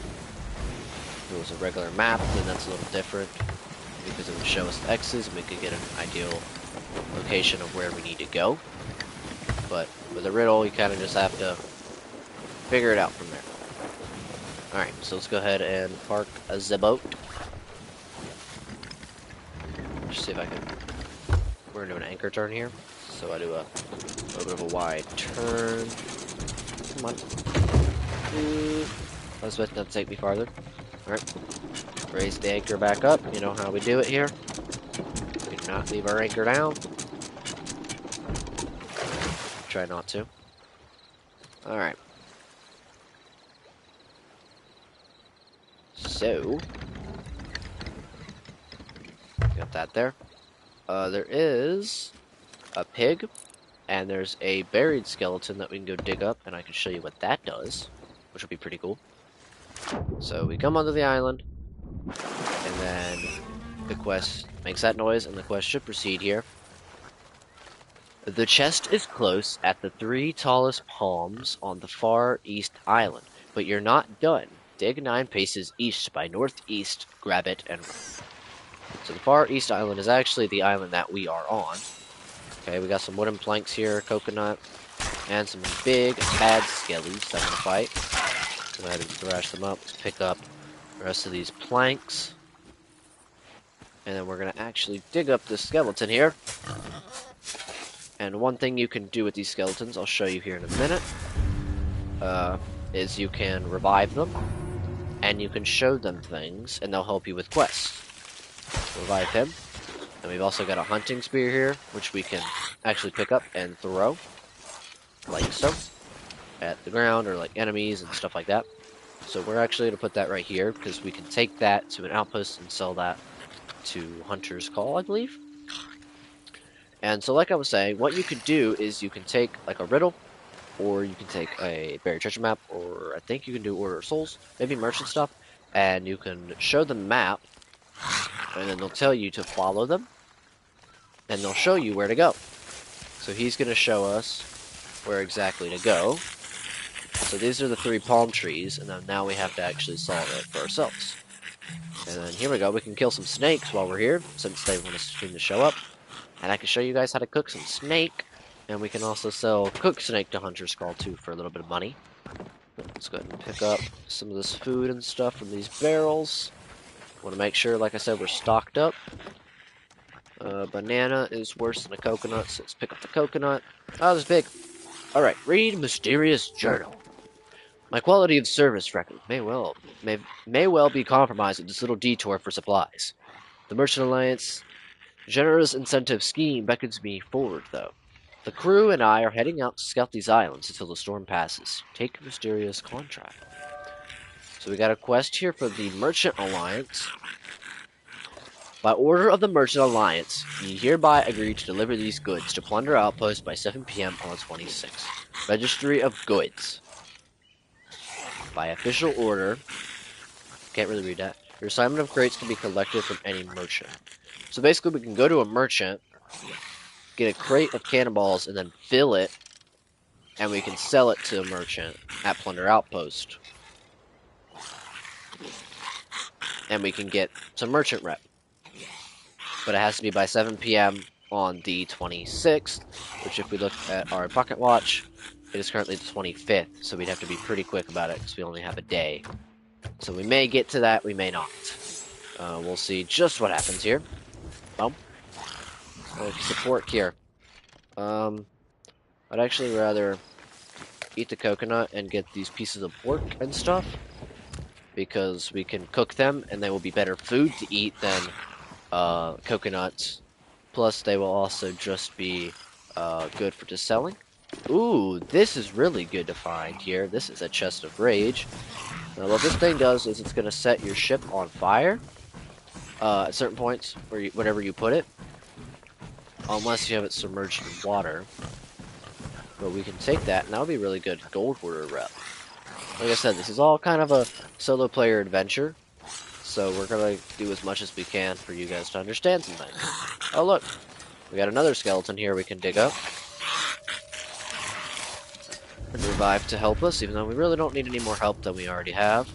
If it was a regular map, then that's a little different, because it would show us the X's and we could get an ideal location of where we need to go. But with a riddle, you kind of just have to figure it out from there. Alright, so let's go ahead and park the boat. Just see if I can... We're going to do an anchor turn here. So I do a little bit of a wide turn. Come on. I was expecting that to take me farther. Alright. Raise the anchor back up. You know how we do it here. We do not leave our anchor down. Try not to. Alright. So. Got that there. There is a pig And there's a buried skeleton that we can go dig up, and I can show you what that does, which would be pretty cool. So we come onto the island, and then the quest makes that noise, and the quest should proceed here. The chest is close at the 3 tallest palms on the far east island, but you're not done. Dig 9 paces east by northeast, grab it, and run. So the far east island is actually the island that we are on. Okay, we got some wooden planks here, coconut, and some big bad skellies that want to fight. Go ahead and thrash them up. Let's pick up the rest of these planks. And then we're going to actually dig up this skeleton here. And one thing you can do with these skeletons, I'll show you here in a minute, is you can revive them, and you can show them things, and they'll help you with quests. Revive him. And we've also got a hunting spear here, which we can actually pick up and throw, like so, at the ground, or like enemies and stuff like that. So we're actually going to put that right here, because we can take that to an outpost and sell that to Hunter's Call, I believe. And so like I was saying, what you could do is you can take like a riddle, or you can take a buried treasure map, or I think you can do Order of Souls, maybe merchant stuff, and you can show the map, and then they'll tell you to follow them, and they'll show you where to go. So he's going to show us where exactly to go. So these are the 3 palm trees, and then now we have to actually solve it for ourselves. And then here we go, we can kill some snakes while we're here, since they want to show up. And I can show you guys how to cook some snake. And we can also sell cooked snake to Hunter's Call too for a little bit of money. Let's go ahead and pick up some of this food and stuff from these barrels. Want to make sure, like I said, we're stocked up. Banana is worse than a coconut, so let's pick up the coconut. Oh, this is big. Alright, read Mysterious Journal. My quality of service record may well be compromised at this little detour for supplies. The Merchant Alliance generous incentive scheme beckons me forward, though. The crew and I are heading out to scout these islands until the storm passes. Take mysterious contract. So we got a quest here for the Merchant Alliance. By order of the Merchant Alliance, ye hereby agree to deliver these goods to Plunder Outpost by 7 p.m. on the 26th. Registry of Goods. By official order, can't really read that. Your assignment of crates can be collected from any merchant. So basically we can go to a merchant, get a crate of cannonballs, and then fill it, and we can sell it to a merchant at Plunder Outpost. And we can get some merchant rep. But it has to be by 7 p.m. on the 26th, which if we look at our pocket watch, it is currently the 25th, so we'd have to be pretty quick about it because we only have a day. So we may get to that, we may not. We'll see just what happens here. Boom. Support here. I'd actually rather eat the coconut and get these pieces of pork and stuff, because we can cook them and they will be better food to eat than coconuts. Plus they will also just be good for just selling. Ooh, this is really good to find here. This is a chest of rage. Now what this thing does is it's going to set your ship on fire at certain points whenever you put it, unless you have it submerged in water. But we can take that, and that would be really good gold hoarder rep. Like I said, this is all kind of a solo player adventure, so we're going to do as much as we can for you guys to understand some things. Oh look, we got another skeleton here we can dig up and revive to help us, even though we really don't need any more help than we already have.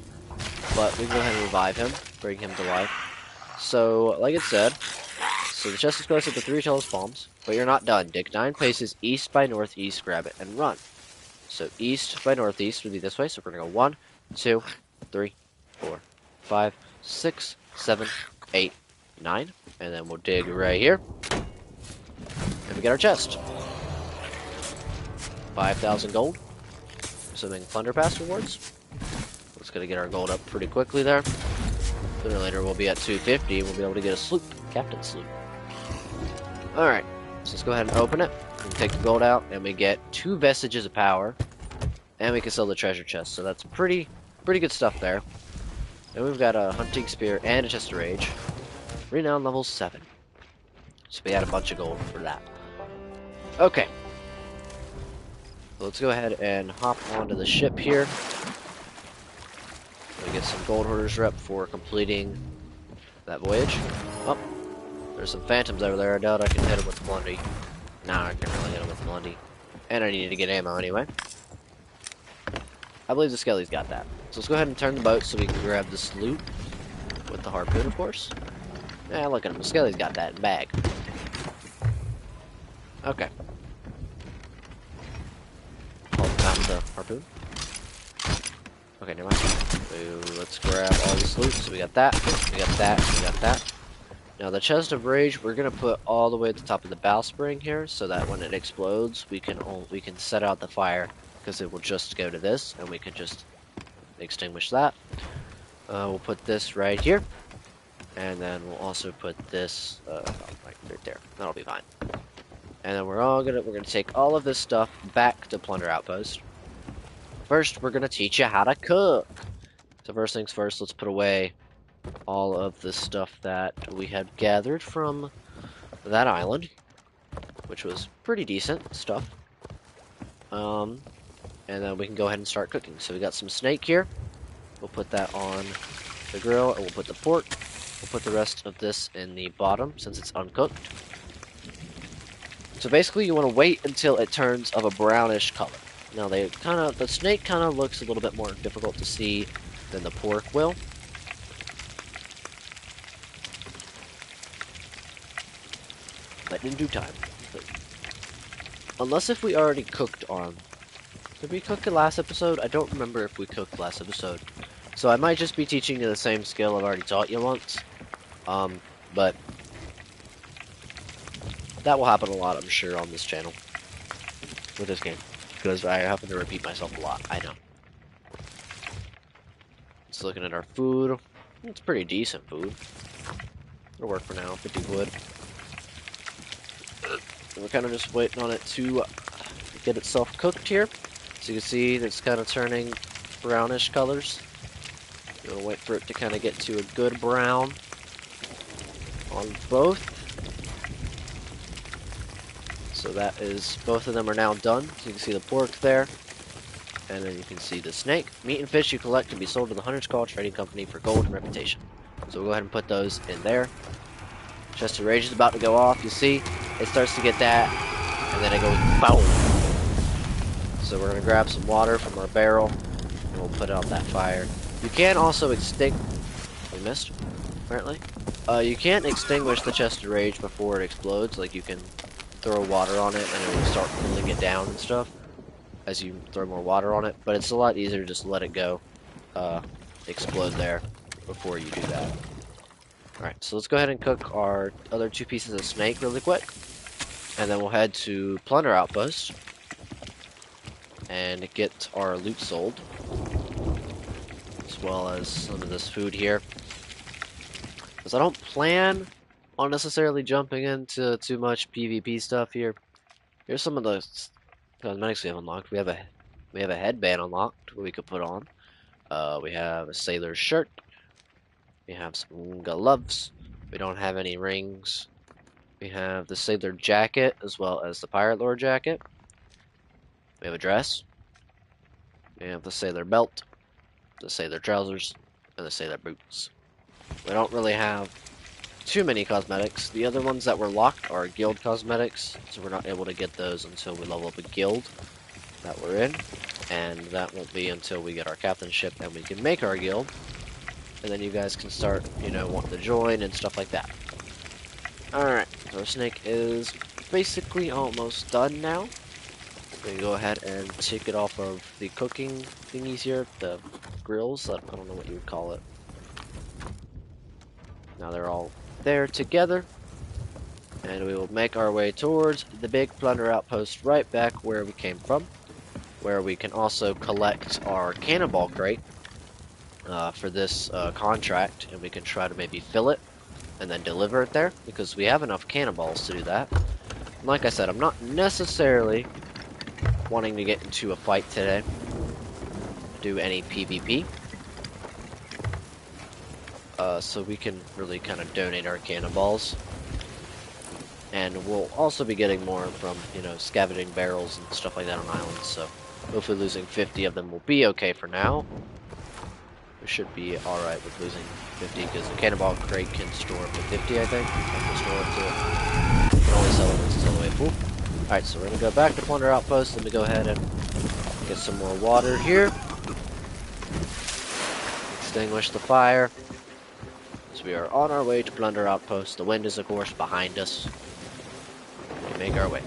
But we can go ahead and revive him, bring him to life. So, like it said, so the chest is close at the 3 tallest palms, but you're not done. Dig 9 paces east by northeast, grab it, and run. So east by northeast would be this way, so we're going to go 1, 2, 3, 4, 5, 6, 7, 8, 9, and then we'll dig right here, and we get our chest. 5,000 gold, assuming Plunder Pass rewards. It's going to get our gold up pretty quickly there. Sooner or later we'll be at 250 and we'll be able to get a sloop, captain sloop. Alright, so let's go ahead and open it. We can take the gold out and we get 2 vestiges of power. And we can sell the treasure chest, so that's pretty good stuff there. And we've got a hunting spear and a chest of rage. Renown level 7. So we had a bunch of gold for that. Okay, So let's go ahead and hop onto the ship here. We get some gold hoarders rep for completing that voyage. Oh, there's some phantoms over there. I doubt I can hit them with Blundy. Nah, I can really hit them with Blundy. And I needed to get ammo anyway. I believe the Skelly's got that. So let's go ahead and turn the boat so we can grab this loot with the harpoon, of course. Yeah, look at him. The Skelly's got that in bag. Okay. Hold down the harpoon. Okay, never mind. So let's grab all this loot. So we got that, we got that, we got that. Now the chest of rage, we're gonna put all the way at the top of the bowsprit here, so that when it explodes, we can set out the fire because it will just go to this, and we can just extinguish that. We'll put this right here, and then we'll also put this right there. That'll be fine. And then we're gonna take all of this stuff back to Plunder Outpost. First, we're gonna teach you how to cook. So first things first, let's put away all of the stuff that we had gathered from that island, which was pretty decent stuff. And then we can go ahead and start cooking. So we got some snake here. We'll put that on the grill, and we'll put the pork. We'll put the rest of this in the bottom since it's uncooked. So basically, you want to wait until it turns of a brownish color. Now the snake kind of looks a little bit more difficult to see than the pork will. But in due time. Unless if we already cooked on. Did we cook it last episode? I don't remember if we cooked last episode. So I might just be teaching you the same skill I've already taught you once. But that will happen a lot, I'm sure, on this channel. With this game. Because I happen to repeat myself a lot, I know. Just looking at our food. It's pretty decent food. It'll work for now, 50 wood. We're kind of just waiting on it to get itself cooked here. So you can see it's kind of turning brownish colors. We'll wait for it to kind of get to a good brown on both. So that is, both of them are now done. So you can see the pork there. And then you can see the snake. Meat and fish you collect can be sold to the Hunter's Call Trading Company for gold and reputation. So we'll go ahead and put those in there. Chest of Rage is about to go off. You see, it starts to get that, and then it goes boom. So we're going to grab some water from our barrel, and we'll put out that fire. You can also extinguish... We missed, apparently. You can't extinguish the Chest of Rage before it explodes. Like, you can throw water on it, and it will start cooling it down and stuff as you throw more water on it. But it's a lot easier to just let it go, explode there before you do that. Alright, so let's go ahead and cook our other 2 pieces of snake really quick. And then we'll head to Plunder Outpost and get our loot sold. As well as some of this food here. Because I don't plan on necessarily jumping into too much PvP stuff here. Here's some of the cosmetics we have unlocked. We have a headband unlocked we could put on. We have a sailor's shirt. We have some gloves. We don't have any rings. We have the sailor jacket as well as the pirate lord jacket. We have a dress. We have the sailor belt, the sailor trousers, and the sailor boots. We don't really have too many cosmetics. The other ones that were locked are guild cosmetics, so we're not able to get those until we level up a guild that we're in. And that won't be until we get our captainship and we can make our guild. And then you guys can start, you know, wanting to join and stuff like that. Alright, so our snake is basically almost done now. We can go ahead and take it off of the cooking thingies here, the grills, I don't know what you would call it. Now they're all there together. And we will make our way towards the big plunder outpost right back where we came from. Where we can also collect our cannonball crate. For this contract, and we can try to maybe fill it and then deliver it there because we have enough cannonballs to do that. And like I said, I'm not necessarily wanting to get into a fight today, do any PvP, so we can really kind of donate our cannonballs And we'll also be getting more from, you know, scavenging barrels and stuff like that on islands, so hopefully losing 50 of them will be okay for now. We should be alright with losing 50, because the cannonball crate can store up to 50, I think. Can store up to, you can only sell it once it's all the way full. Alright, so we're going to go back to Plunder Outpost. Let me go ahead and get some more water here. Extinguish the fire. So we are on our way to Plunder Outpost. The wind is, of course, behind us. We make our way.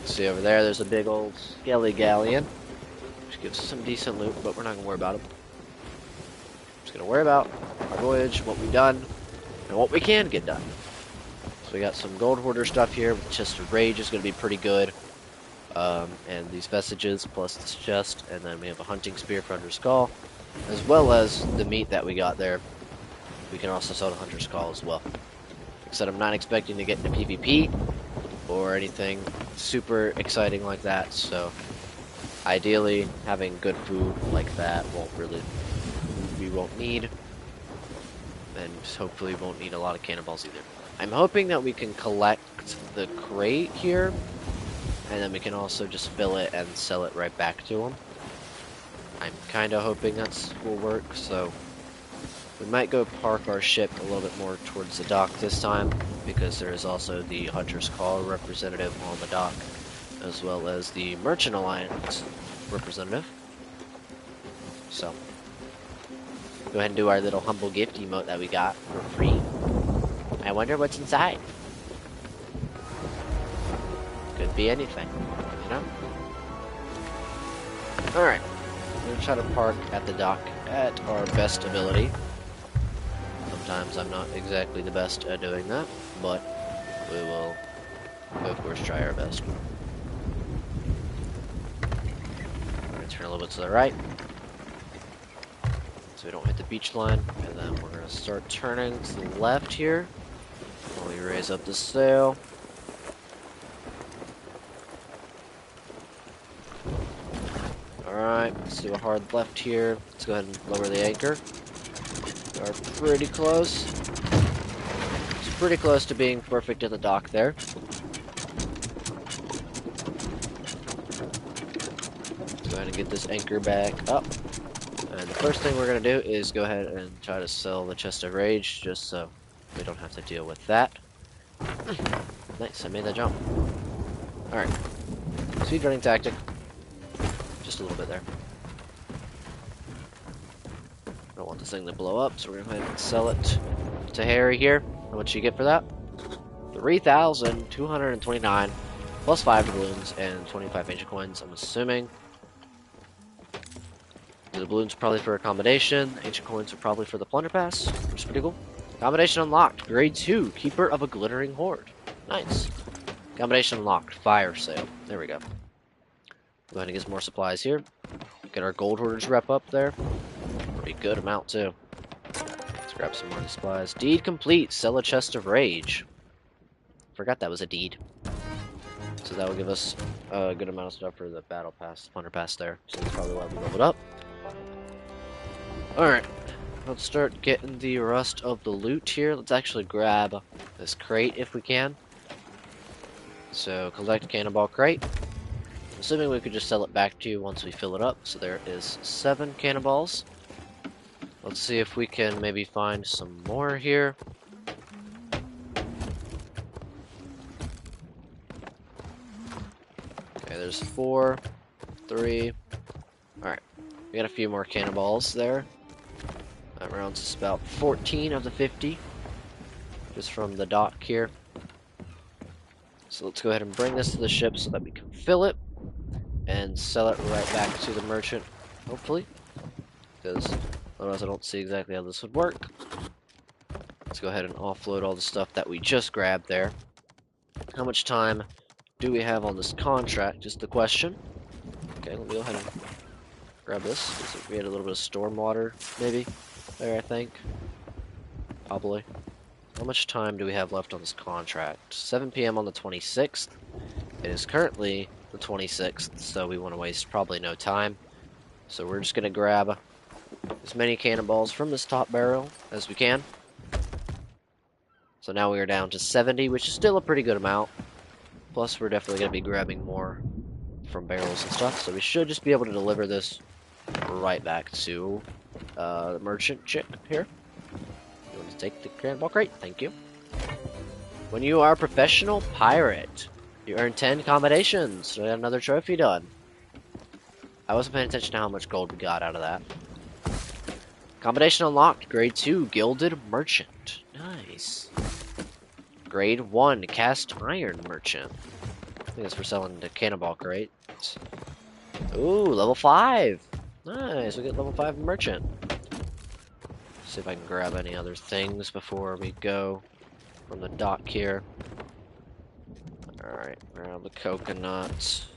See over there, there's a big old skelly galleon, which gives us some decent loot, but we're not going to worry about it. Just going to worry about our voyage, what we've done, and what we can get done. So we got some gold hoarder stuff here. Chest of Rage is going to be pretty good. And these vestiges plus this chest, and then we have a hunting spear for Hunter's Call, as well as the meat that we got there. We can also sell to Hunter's Call as well. Except I'm not expecting to get into PvP or anything super exciting like that, so ideally having good food like that we won't need, and hopefully won't need a lot of cannonballs either. I'm hoping that we can collect the crate here, and then we can also just fill it and sell it right back to them. I'm kind of hoping that will work, so we might go park our ship a little bit more towards the dock this time, because there is also the Hunter's Call representative on the dock, as well as the Merchant Alliance representative. So, go ahead and do our little humble gift emote that we got for free. I wonder what's inside. Could be anything, you know? Alright, we're going to try to park at the dock at our best ability. Sometimes I'm not exactly the best at doing that, but we will, of course, try our best. We're going to turn a little bit to the right, so we don't hit the beach line, and then we're going to start turning to the left here, while we raise up the sail. Alright, let's do a hard left here. Let's go ahead and lower the anchor. We are pretty close. It's pretty close to being perfect at the dock there. Let's go ahead and get this anchor back up. And the first thing we're going to do is go ahead and try to sell the Chest of Rage, just so we don't have to deal with that. Nice, I made that jump. Alright. Speed running tactic. Just a little bit there. I don't want this thing to blow up, so we're going to go ahead and sell it to Harry here. How much you get for that? 3,229 plus 5 doubloons and 25 ancient coins, I'm assuming. The doubloons are probably for a combination. Ancient coins are probably for the plunder pass, which is pretty cool. Combination unlocked. Grade 2. Keeper of a glittering hoard. Nice. Combination unlocked. Fire sale. There we go. Go ahead and get some more supplies here. Get our gold hoarders rep up there. Pretty good amount too. Let's grab some more of the supplies. Deed complete. Sell a Chest of Rage. Forgot that was a deed. So that will give us a good amount of stuff for the battle pass, plunder pass there. So that's probably why we leveled up. Alright. Let's start getting the rest of the loot here. Let's actually grab this crate if we can. So collect cannonball crate. Assuming we could just sell it back to you once we fill it up. So there is 7 cannonballs. Let's see if we can maybe find some more here. Okay, there's 4, 3. Alright, we got a few more cannonballs there. That rounds us about 14 of the 50. Just from the dock here. So let's go ahead and bring this to the ship so that we can fill it. And sell it right back to the merchant, hopefully. Because otherwise I don't see exactly how this would work. Let's go ahead and offload all the stuff that we just grabbed there. How much time do we have on this contract is the question. Okay, let me go ahead and grab this. We had a little bit of storm water, maybe, there I think. Probably. How much time do we have left on this contract? 7 PM on the 26th. It is currently the 26th, so we want to waste probably no time. So we're just going to grab as many cannonballs from this top barrel as we can. So now we are down to 70, which is still a pretty good amount. Plus, we're definitely going to be grabbing more from barrels and stuff, so we should just be able to deliver this right back to the merchant chick here. You want to take the cannonball crate? Thank you. When you are a professional pirate, you earn 10 combinations. So we got another trophy done. I wasn't paying attention to how much gold we got out of that. Combination unlocked, grade 2, Gilded Merchant. Nice. Grade 1, Cast Iron Merchant. I think that's for selling the cannonball crate. Ooh, level 5. Nice, we get level 5 Merchant. See if I can grab any other things before we go from the dock here. Alright, grab the coconuts.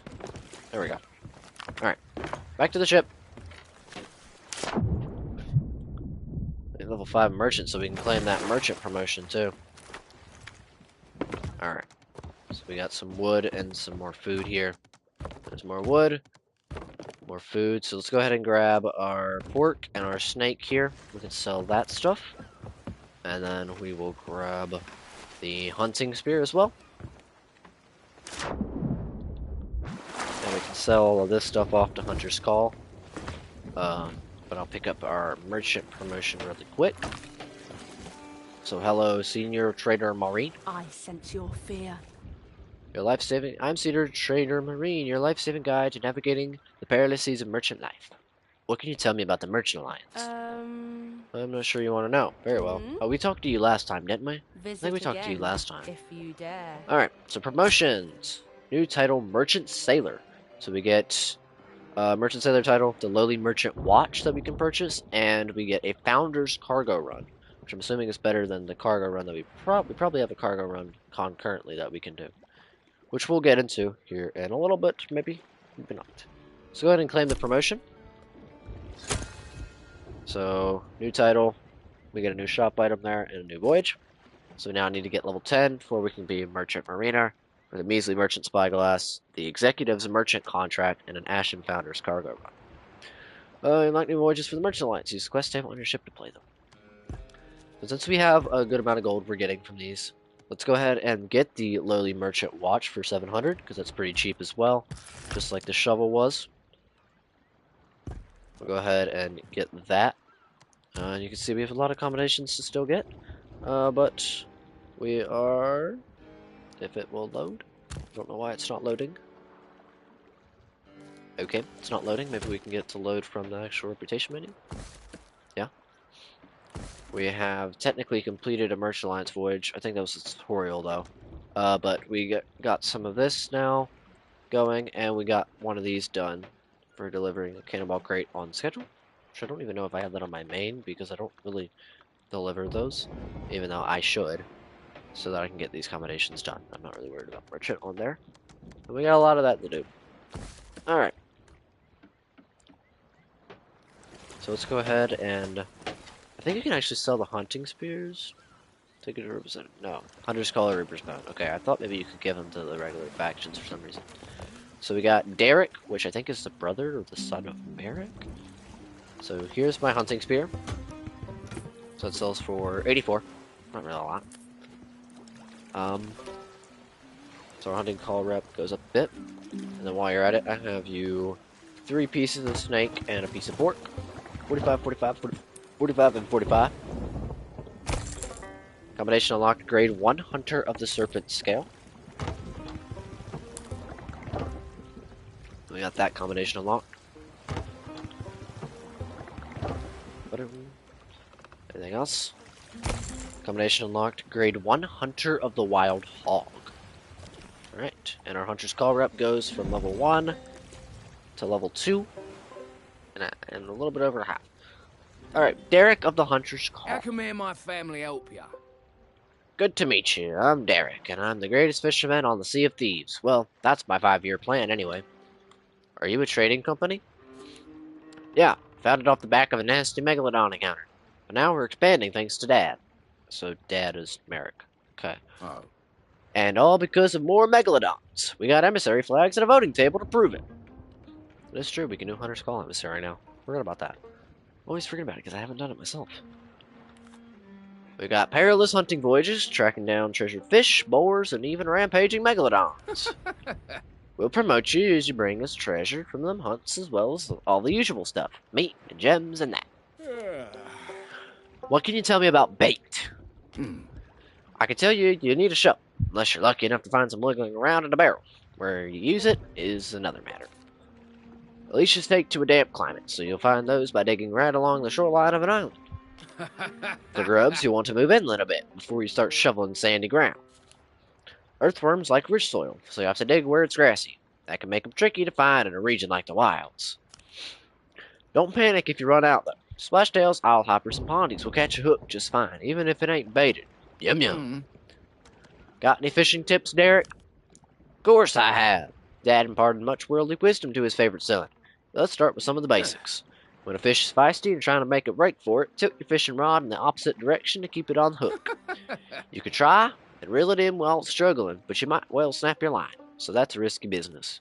There we go. Alright, back to the ship. Level 5 merchant, so we can claim that merchant promotion too. Alright, so we got some wood and some more food here. There's more wood, more food, so let's go ahead and grab our pork and our snake here. We can sell that stuff. And then we will grab the hunting spear as well. And we can sell all of this stuff off to Hunter's Call. But I'll pick up our merchant promotion really quick. So hello, Senior Trader Marine. I sense your fear. I'm Senior Trader Marine, your life-saving guide to navigating the perilous seas of merchant life. What can you tell me about the Merchant Alliance? I'm not sure you want to know. Very well. Oh, we talked to you last time, didn't we? I think we talked to you last time. If you dare. Alright, so promotions. New title, Merchant Sailor. So we get Merchant Sailor title, the lowly merchant watch that we can purchase, and we get a Founder's Cargo Run, which I'm assuming is better than the cargo run that we probably have a cargo run concurrently that we can do, which we'll get into here in a little bit, maybe not. So go ahead and claim the promotion. So new title, we get a new shop item there and a new voyage. So we now need to get level 10 before we can be Merchant Mariner, or the Measly Merchant Spyglass, the Executive's Merchant Contract, and an Ashen Founder's Cargo Run. Unlock new voyages for the Merchant Alliance. Use the quest table on your ship to play them. So since we have a good amount of gold we're getting from these, let's go ahead and get the lowly merchant watch for 700, because that's pretty cheap as well, just like the shovel was. We'll go ahead and get that. And you can see we have a lot of combinations to still get, but we are, if it will load. I don't know why it's not loading. Okay, it's not loading. Maybe we can get it to load from the actual reputation menu. Yeah. We have technically completed a Merchant Alliance voyage. I think that was a tutorial though. But we got some of this now going, and we got one of these done for delivering a cannonball crate on schedule. Which I don't even know if I have that on my main, because I don't really deliver those, even though I should, so that I can get these combinations done. I'm not really worried about merchant on there. And we got a lot of that to do. Alright. So let's go ahead and I think you can actually sell the hunting spears. Take it to represent. No. Hunter's Call or Reaper's Bone. Okay, I thought maybe you could give them to the regular factions for some reason. So we got Derek, which I think is the brother or the son of Merrick. So here's my hunting spear. So it sells for 84. Not really a lot. So our hunting call rep goes up a bit. And then while you're at it, I have you 3 pieces of snake and a piece of pork. 45, 45, 40, 45, and 45. Combination unlocked, grade 1 Hunter of the Serpent Scale. We got that combination unlocked. Anything else? Combination unlocked, grade 1 Hunter of the Wild Hog. Alright, and our Hunter's Call rep goes from level 1 to level 2, and a little bit over half. Alright, Derek of the Hunter's Call. How can me and my family help ya? Good to meet you. I'm Derek, and I'm the greatest fisherman on the Sea of Thieves. Well, that's my 5-year plan anyway. Are you a trading company? Yeah, founded off the back of a nasty megalodon encounter. But now we're expanding thanks to Dad. So Dad is Merrick. Okay. Oh. And all because of more megalodons. We got emissary flags and a voting table to prove it. It's true, we can do Hunter's Call emissary now. Forgot about that. Always forget about it because I haven't done it myself. We got perilous hunting voyages, tracking down treasured fish, boars, and even rampaging megalodons. We'll promote you as you bring us treasure from them hunts as well as all the usual stuff. Meat and gems and that. What can you tell me about bait? I can tell you need a shovel, unless you're lucky enough to find some wiggling around in a barrel. Where you use it is another matter. At least you stake to a damp climate, so you'll find those by digging right along the shoreline of an island. For grubs, you'll want to move inland a bit before you start shoveling sandy ground. Earthworms like rich soil, so you have to dig where it's grassy. That can make them tricky to find in a region like the wilds. Don't panic if you run out, though. Splashtails, owlhoppers, and pondies will catch a hook just fine, even if it ain't baited. Yum yum. Got any fishing tips, Derek? Of course I have. Dad imparted much worldly wisdom to his favorite son. Let's start with some of the basics. When a fish is feisty and trying to make a break for it, tilt your fishing rod in the opposite direction to keep it on the hook. You could try and reel it in while it's struggling, but you might well snap your line, so that's a risky business.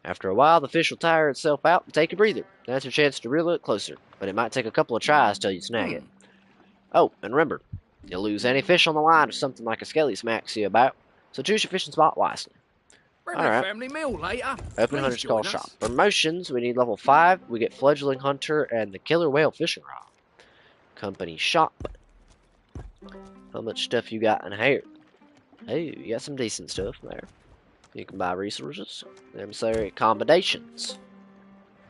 After a while, the fish will tire itself out and take a breather. That's your chance to reel it closer, but it might take a couple of tries till you snag it. Oh, and remember, you'll lose any fish on the line if something like a skelly smacks you about, so choose your fishing spot wisely. Bring All a right. family meal later. Open Please Hunter's Call join Shop. us. Promotions, we need level 5. We get Fledgling Hunter and the Killer Whale Fishing Rod. Company Shop. How much stuff you got in here? Hey, you got some decent stuff there. You can buy resources. Emissary accommodations.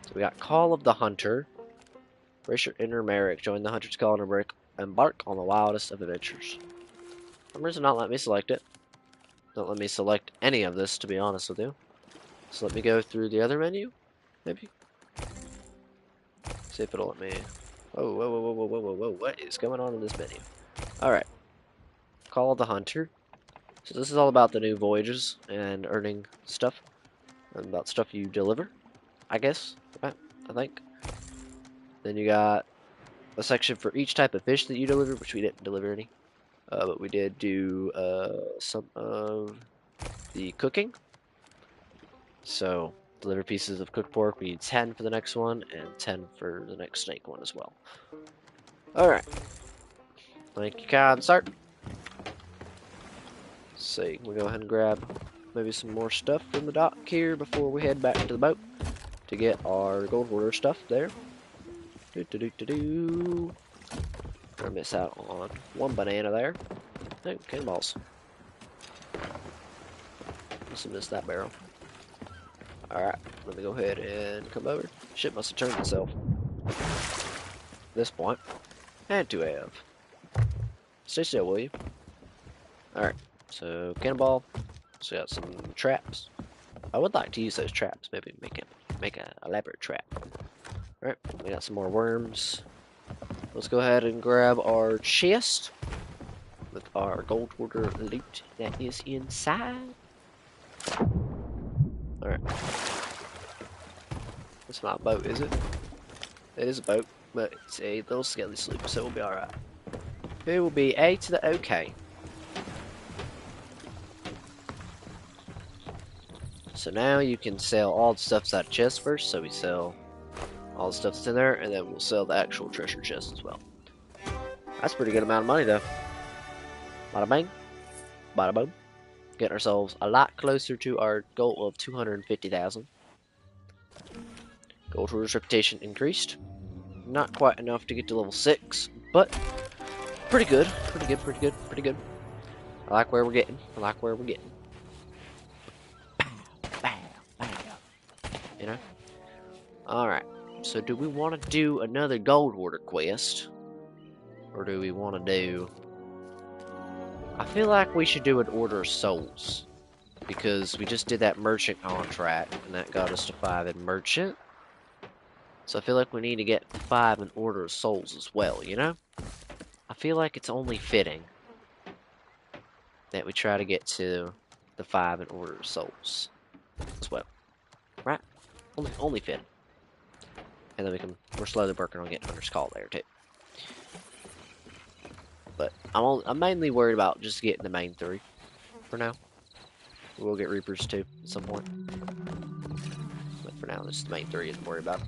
So we got Call of the Hunter. Richard Intermeric. Join the Hunter's Call and embark on the wildest of adventures. For some reason not let me select it. Don't let me select any of this, to be honest with you. So let me go through the other menu, maybe? See if it'll let me... Whoa, whoa, whoa, whoa, whoa, whoa, whoa, what is going on in this menu? Alright. Call of the Hunter. So this is all about the new voyages and earning stuff. And about stuff you deliver, I guess, I think. Then you got a section for each type of fish that you deliver, which we didn't deliver any. But we did do some of the cooking. So, deliver pieces of cooked pork. We need 10 for the next one, and 10 for the next snake one as well. Alright. Thank you, kind sir. Let's see, we'll go ahead and grab maybe some more stuff from the dock here before we head back to the boat to get our gold hoarder stuff there. Gonna miss out on one banana there. Oh, cannonballs. Must have missed that barrel. Alright, let me go ahead and come over. Shit must have turned itself. At this point. Had to have. Stay still, will you? Alright, so cannonball. So we got some traps. I would like to use those traps. Maybe make a elaborate trap. Alright, we got some more worms. Let's go ahead and grab our chest with our gold hoarder loot that is inside. Alright. That's not a boat, is it? It is a boat, but it's a little skelly sloop, so we'll be alright. It will be A to the OK. So now you can sell all the stuff inside the chest first, so we sell all the stuff that's in there, and then we'll sell the actual treasure chest as well. That's a pretty good amount of money, though. Bada bang, bada boom. Getting ourselves a lot closer to our goal of 250,000. Gold hoarder's reputation increased. Not quite enough to get to level 6, but pretty good. Pretty good, pretty good, pretty good. I like where we're getting. I like where we're getting. You know? Alright. So do we want to do another gold hoarder quest? Or do we want to do... I feel like we should do an Order of Souls. Because we just did that merchant contract, and that got us to 5 in merchant. So I feel like we need to get 5 in Order of Souls as well, you know? I feel like it's only fitting that we try to get to the 5 in Order of Souls as well. Right? Only fitting. And then we're slowly working on getting Hunter's Call there too. But I'm mainly worried about just getting the main 3 for now. We'll get Reapers too at some point. But for now, this is the main 3 isn't worried about.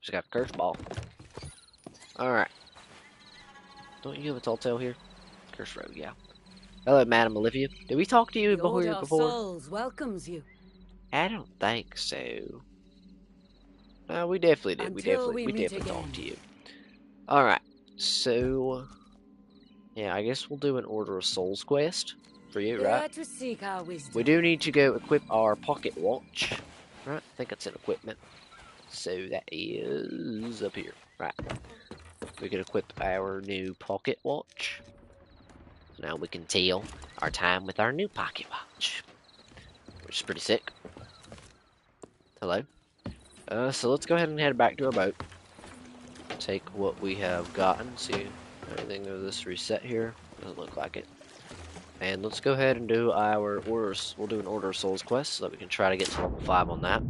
Just got the curse ball. Alright. Don't you have a tall tale here? Curse Road, yeah. Hello, Madam Olivia. Did we talk to you The Order of before? Souls welcomes you. I don't think so. No, we definitely did. Until we We meet definitely talked to again. you. Alright, so yeah, I guess we'll do an Order of Souls quest for you, right? Here to seek our wisdom. We do need to go equip our pocket watch. Right? I think it's in equipment. So that is up here. Right. We can equip our new pocket watch. Now we can tell our time with our new pocket watch. Which is pretty sick. Hello. So let's go ahead and head back to our boat. Take what we have gotten. See anything of this reset here? Doesn't look like it. And let's go ahead and do our orders. We'll do an Order of Souls quest so that we can try to get to level 5 on that.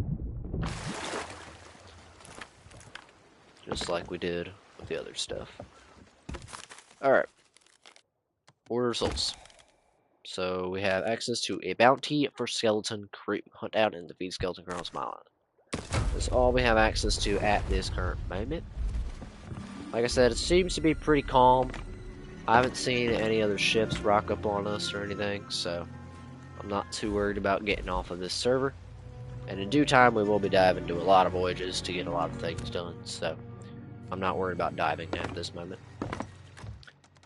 Just like we did with the other stuff. Alright. Order of Souls. So we have access to a bounty for skeleton crew. Hunt out and defeat skeleton crew on Smile Island. That's all we have access to at this current moment. Like I said, it seems to be pretty calm. I haven't seen any other ships rock up on us or anything, so I'm not too worried about getting off of this server. And in due time, we will be diving into a lot of voyages to get a lot of things done, so I'm not worried about diving at this moment.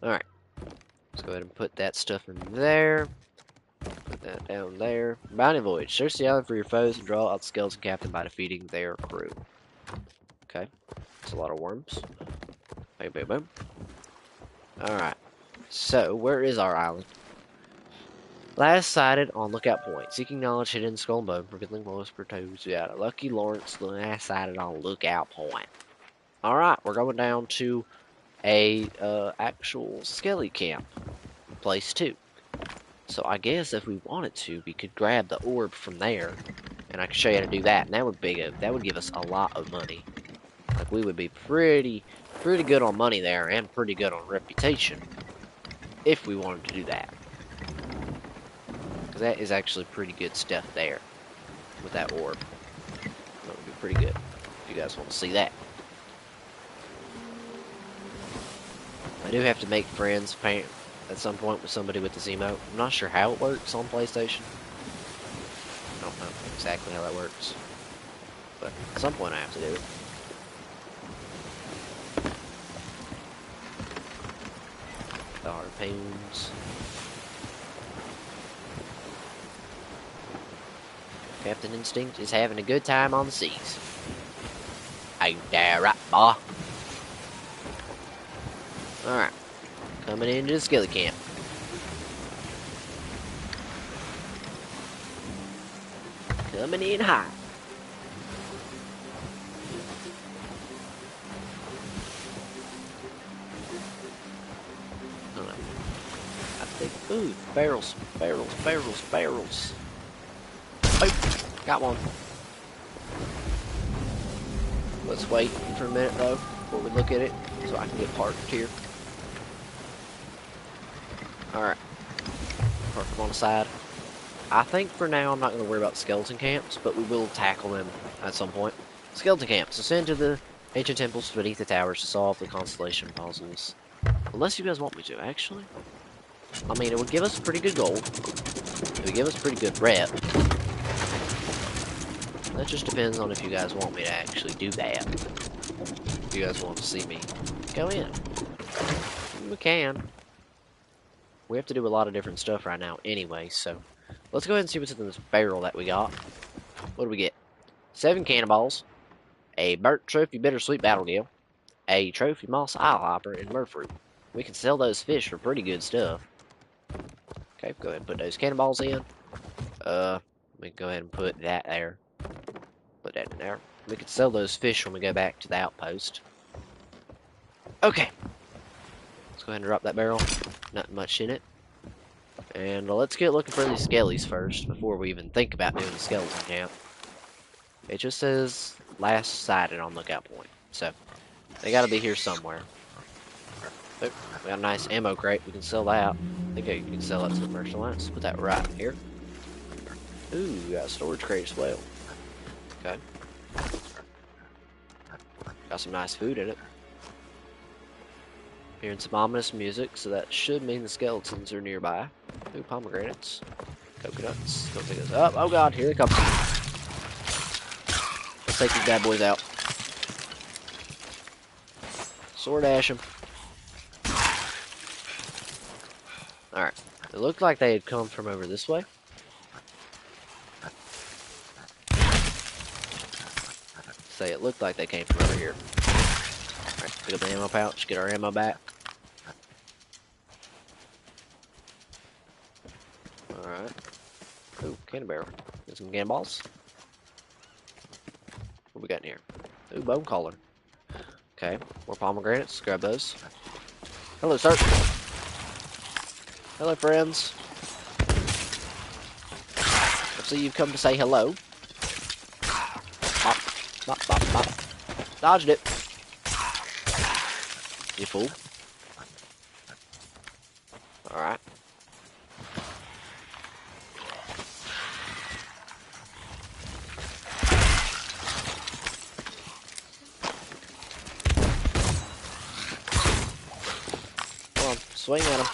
Alright, let's go ahead and put that stuff in there. Put that down there. Bounty voyage. Search the island for your foes and draw out the skeleton captain by defeating their crew. Okay, that's a lot of worms. Boom, boom, boom. Alright, so where is our island? Last sighted on Lookout Point. Seeking knowledge hidden in Skull and Bone. Revealing whisper toes. We got a Lucky Lawrence last sighted on Lookout Point. Alright, we're going down to a actual skelly camp place too. So I guess if we wanted to, we could grab the orb from there, and I could show you how to do that, and that would give us a lot of money. Like we would be pretty good on money there, and pretty good on reputation, if we wanted to do that. Because that is actually pretty good stuff there, with that orb. That would be pretty good, if you guys want to see that. I do have to make friends, at some point with somebody with this emote. I'm not sure how it works on PlayStation. I don't know exactly how that works. But at some point I have to do it. The harpoons. Captain Instinct is having a good time on the seas. Ain't that right, boy? Alright. Coming into the skelly camp. Coming in hot. I don't know. I think, ooh, barrels. Oh, got one. Let's wait for a minute though, before we look at it, so I can get parked here. Alright. Park them on the side. I think for now I'm not going to worry about skeleton camps, but we will tackle them at some point. Skeleton camps. Ascend to the ancient temples beneath the towers to solve the constellation puzzles. Unless you guys want me to, actually. I mean, it would give us pretty good gold. It would give us pretty good rep. That just depends on if you guys want me to actually do that. If you guys want to see me go in. We can. We have to do a lot of different stuff right now anyway, so let's go ahead and see what's in this barrel that we got. What do we get? 7 cannonballs, a burnt trophy bittersweet battle gill, a trophy moss isle hopper, and murfruit. We can sell those fish for pretty good stuff. Okay, go ahead and put those cannonballs in. We can go ahead and put that there. Put that in there. We can sell those fish when we go back to the outpost. Okay. Let's go ahead and drop that barrel. Nothing much in it. And let's get looking for these skellies first, before we even think about doing the skeleton camp. It just says last sighted on Lookout Point. So, they gotta be here somewhere. Oh, we got a nice ammo crate. We can sell that. I think you can sell that to the merchant. Let's put that right here. Ooh, we got a storage crate as well. Okay. Got some nice food in it. Hearing some ominous music, so that should mean the skeletons are nearby. Ooh, pomegranates. Coconuts. Don't take those up. Oh god, here they come. Let's take these bad boys out. Sword dash them. Alright. It looked like they had come from over this way. Say it looked like they came from over here. Alright, pick up the ammo pouch, get our ammo back. Alright. Ooh, cannon barrel. Get some cannon balls. What we got in here? Ooh, bone collar. Okay, more pomegranates. Grab those. Hello, sir. Hello, friends. I see you've come to say hello. Bop, bop, bop, bop. Dodged it. You fool. Alright. Come on, swing at him.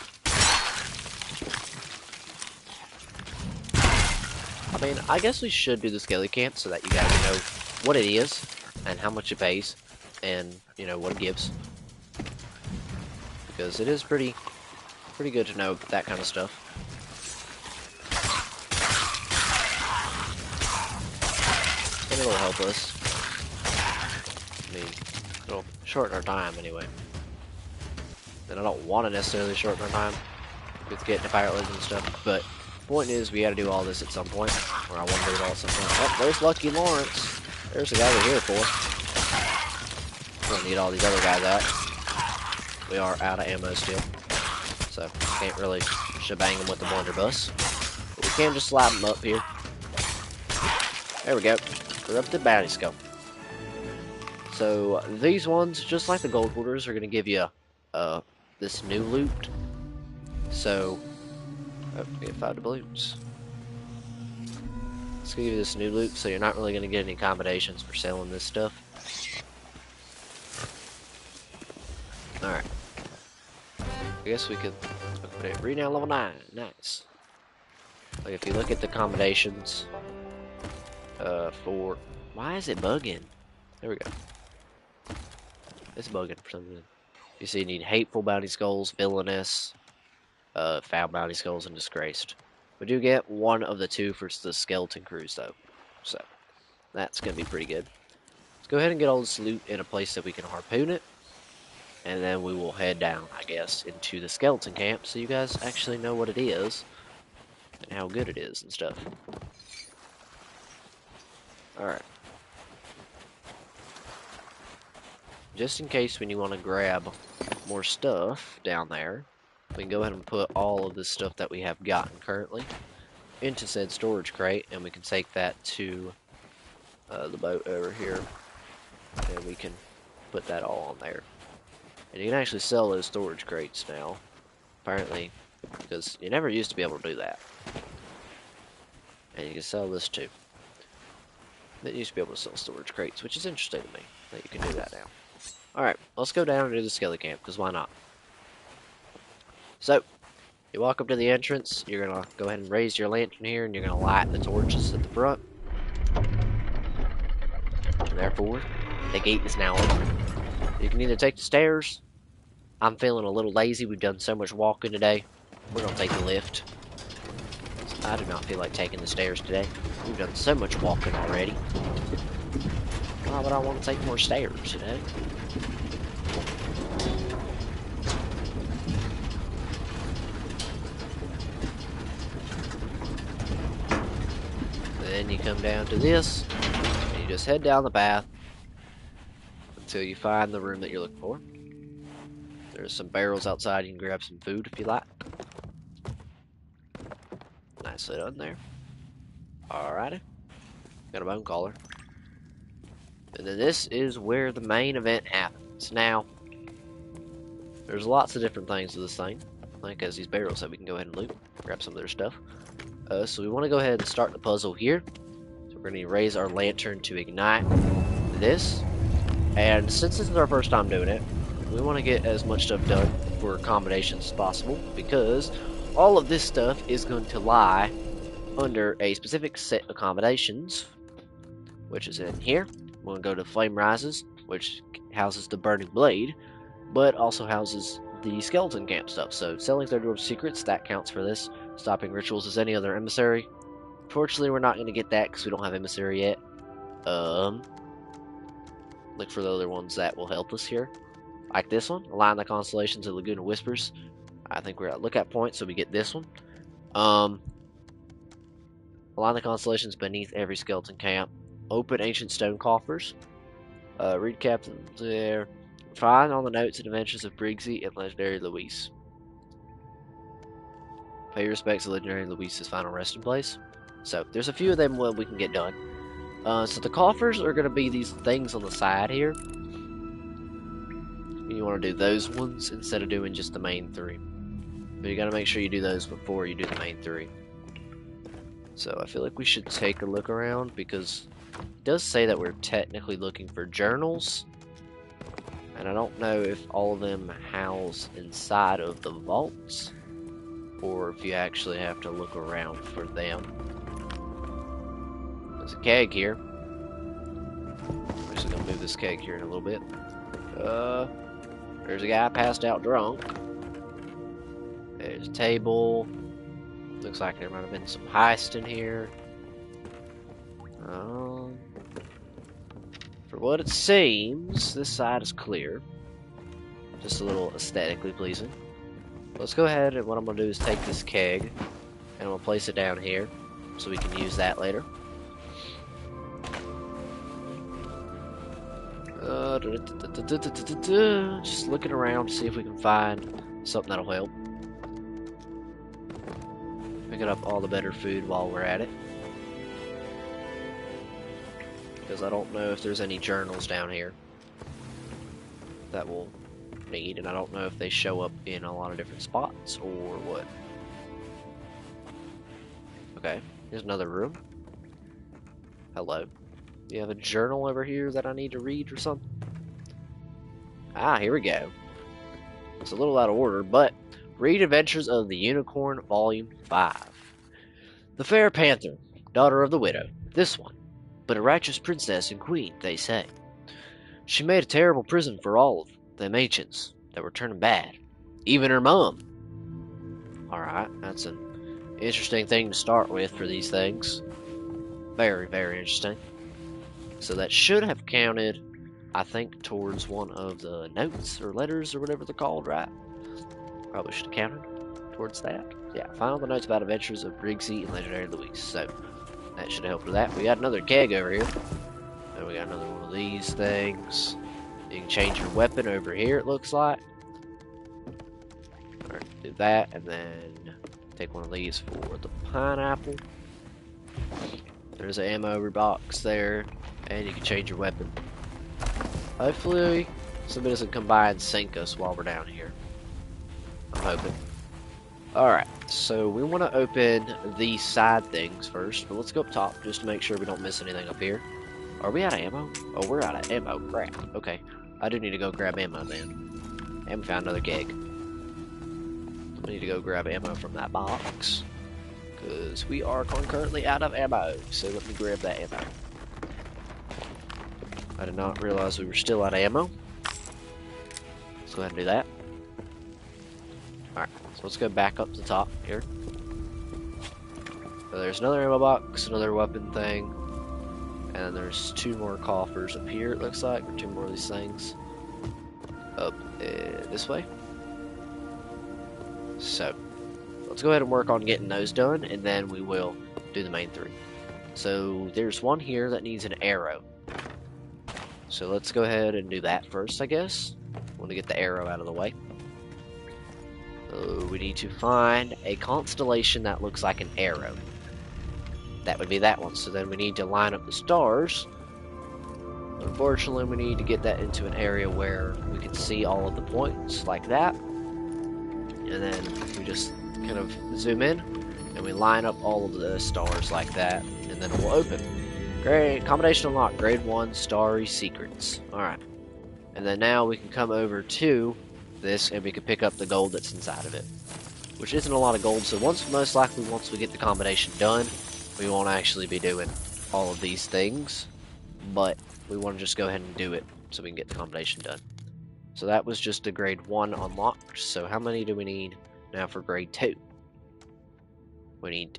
I mean, I guess we should do the skelly camp so that you guys know what it is and how much it pays and, you know, what it gives. Because it is pretty good to know that kind of stuff. And it'll help us. I mean, it'll shorten our time anyway. And I don't want to necessarily shorten our time with getting to Pirate Legends and stuff, but the point is we gotta do all this at some point, or I want to do it all at some point. Oh, there's Lucky Lawrence. There's the guy we're here for. We're gonna need all these other guys out. We are out of ammo still, so can't really shebang them with the blunderbuss. But we can just slide them up here. There we go. Corrupted bounty skull. So these ones, just like the gold hoarders, are gonna give you this new loot. So we get 5 doubloons. Let's give you this new loot, so you're not really gonna get any accommodations for selling this stuff. Alright. I guess we could put it read now level 9. Nice. Like if you look at the accommodations for why is it bugging? There we go. It's bugging for some reason. You see you need hateful bounty skulls, villainous, foul bounty skulls, and disgraced. We do get one of the 2 for the skeleton crews though. So that's gonna be pretty good. Let's go ahead and get all this loot in a place that we can harpoon it. And then we will head down, I guess, into the skeleton camp so you guys actually know what it is and how good it is and stuff. Alright. Just in case when you want to grab more stuff down there, we can go ahead and put all of this stuff that we have gotten currently into said storage crate, and we can take that to the boat over here, and we can put that all on there. And you can actually sell those storage crates now, apparently, because you never used to be able to do that. And you can sell this too. They used to be able to sell storage crates, which is interesting to me, that you can do that now. Alright, let's go down and do the skelly camp, because why not? So, you walk up to the entrance, you're going to go ahead and raise your lantern here, and you're going to light the torches at the front. And therefore, the gate is now open. You can either take the stairs. I'm feeling a little lazy. We've done so much walking today. We're going to take the lift. I do not feel like taking the stairs today. We've done so much walking already. Why would I want to take more stairs today? Then you come down to this, and you just head down the path until you find the room that you're looking for. There's some barrels outside. You can grab some food if you like. Nicely done there. Alrighty. Got a bone collar. And then this is where the main event happens. Now, there's lots of different things to this thing. Like there's these barrels that we can go ahead and loot. Grab some of their stuff. So we want to go ahead and start the puzzle here. So we're going to raise our lantern to ignite this. And since this is our first time doing it, we want to get as much stuff done for accommodations as possible, because all of this stuff is going to lie under a specific set of accommodations, which is in here. We're going to go to Flame Rises, which houses the Burning Blade, but also houses the Skeleton Camp stuff. So selling Third World Secrets, that counts for this. Stopping Rituals as any other emissary. Fortunately, we're not going to get that because we don't have emissary yet. Look for the other ones that will help us here. Like this one, Align the Constellations of Laguna Whispers. I think we're at lookout point, so we get this one. Align the constellations beneath every skeleton camp. Open ancient stone coffers. Read Captain there. Find all the notes and adventures of Briggsy and legendary Luis. Pay respects to legendary Luis's final resting place. So there's a few of them we can get done. So the coffers are going to be these things on the side here. You want to do those ones instead of doing just the main three. But you got to make sure you do those before you do the main three. So I feel like we should take a look around, because it does say that we're technically looking for journals. And I don't know if all of them house inside of the vaults, or if you actually have to look around for them. There's a keg here. I'm actually going to move this keg here in a little bit. There's a guy passed out drunk. There's a table. Looks like there might have been some heist in here. For what it seems, this side is clear. Just a little aesthetically pleasing. Let's go ahead, and what I'm going to do is take this keg, and I'm going to place it down here, so we can use that later. Just looking around to see if we can find something that'll help. Picking up all the better food while we're at it. Because I don't know if there's any journals down here that we'll need, and I don't know if they show up in a lot of different spots or what. Okay, here's another room. Hello. Do you have a journal over here that I need to read or something? Ah, here we go. It's a little out of order, but read Adventures of the Unicorn, Volume 5. The fair panther, daughter of the widow, this one, but a righteous princess and queen, they say. She made a terrible prison for all of them ancients that were turning bad, even her mum. Alright, that's an interesting thing to start with for these things. Very, very interesting. So that should have counted, I think, towards one of the notes or letters or whatever they're called, right? Probably should have counted towards that. Yeah, find all the notes about adventures of Briggsy and legendary Luis. So that should have helped with that. We got another keg over here. And we got another one of these things. You can change your weapon over here, it looks like. Alright, do that, and then take one of these for the pineapple. There's an ammo box there, and you can change your weapon. Hopefully, somebody doesn't come by and sink us while we're down here. I'm hoping. Alright, so we want to open these side things first, but let's go up top just to make sure we don't miss anything up here. Are we out of ammo? Oh, we're out of ammo. Crap. Okay, I do need to go grab ammo then. And we found another keg. We need to go grab ammo from that box, because we are concurrently out of ammo. So let me grab that ammo. I did not realize we were still out of ammo. Let's go ahead and do that. Alright, so let's go back up to the top here. So there's another ammo box, another weapon thing. And there's two more coffers up here, it looks like, or two more of these things. Up this way. So, let's go ahead and work on getting those done, and then we will do the main three. So, there's one here that needs an arrow. So, let's go ahead and do that first, I guess. I want to get the arrow out of the way. So, we need to find a constellation that looks like an arrow. That would be that one. So then we need to line up the stars. Unfortunately, we need to get that into an area where we can see all of the points, like that. And then we just kind of zoom in, and we line up all of the stars like that, and then it will open. Great, combination unlocked, grade 1, starry secrets. Alright. And then now we can come over to this and we can pick up the gold that's inside of it. Which isn't a lot of gold, so most likely once we get the combination done, we won't actually be doing all of these things. But we want to just go ahead and do it so we can get the combination done. So that was just a grade 1 unlocked. So how many do we need now for grade 2? We need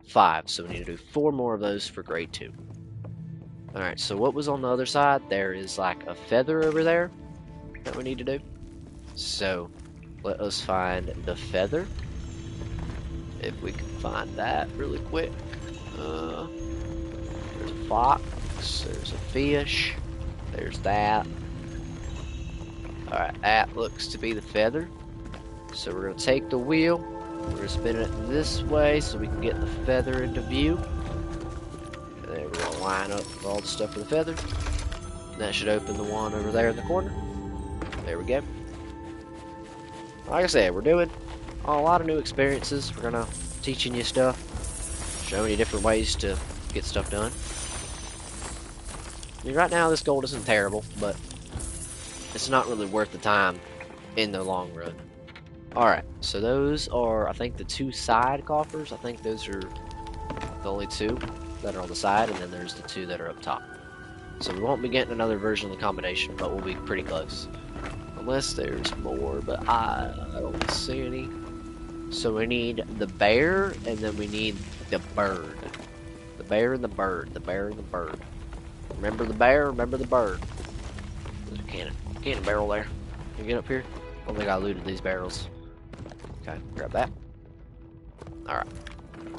5, so we need to do 4 more of those for grade 2. Alright, so what was on the other side? There is like a feather over there that we need to do. So let us find the feather. If we can find that really quick. There's a fox, there's a fish, there's that. Alright, that looks to be the feather. So we're going to take the wheel, we're going to spin it this way so we can get the feather into view. And then we're going to line up all the stuff for the feather. And that should open the one over there in the corner. There we go. Like I said, we're doing a lot of new experiences. We're going to teaching you stuff, showing you different ways to get stuff done. I mean, right now this gold isn't terrible, but it's not really worth the time in the long run. Alright, so those are, I think, the 2 side coffers. I think those are the only 2 that are on the side, and then there's the 2 that are up top. So we won't be getting another version of the combination, but we'll be pretty close. Unless there's more, but I don't see any. So we need the bear, and then we need the bird. The bear and the bird. The bear and the bird. Remember the bear, remember the bird. There's a cannon barrel there. Can you get up here? I don't think I looted these barrels. Okay, grab that. Alright.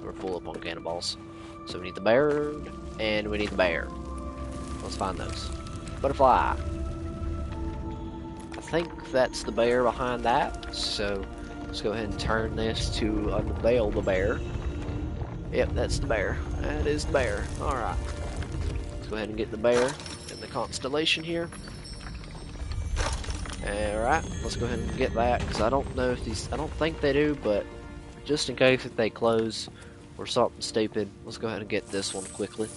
We're full up on cannonballs. So we need the bird, and we need the bear. Let's find those. Butterfly. I think that's the bear behind that, so let's go ahead and turn this to unveil the bear. Yep, that's the bear. That is the bear. Alright. Let's go ahead and get the bear in the constellation here. Alright, let's go ahead and get that, because I don't know if these, I don't think they do, but just in case if they close or something stupid, let's go ahead and get this one quickly.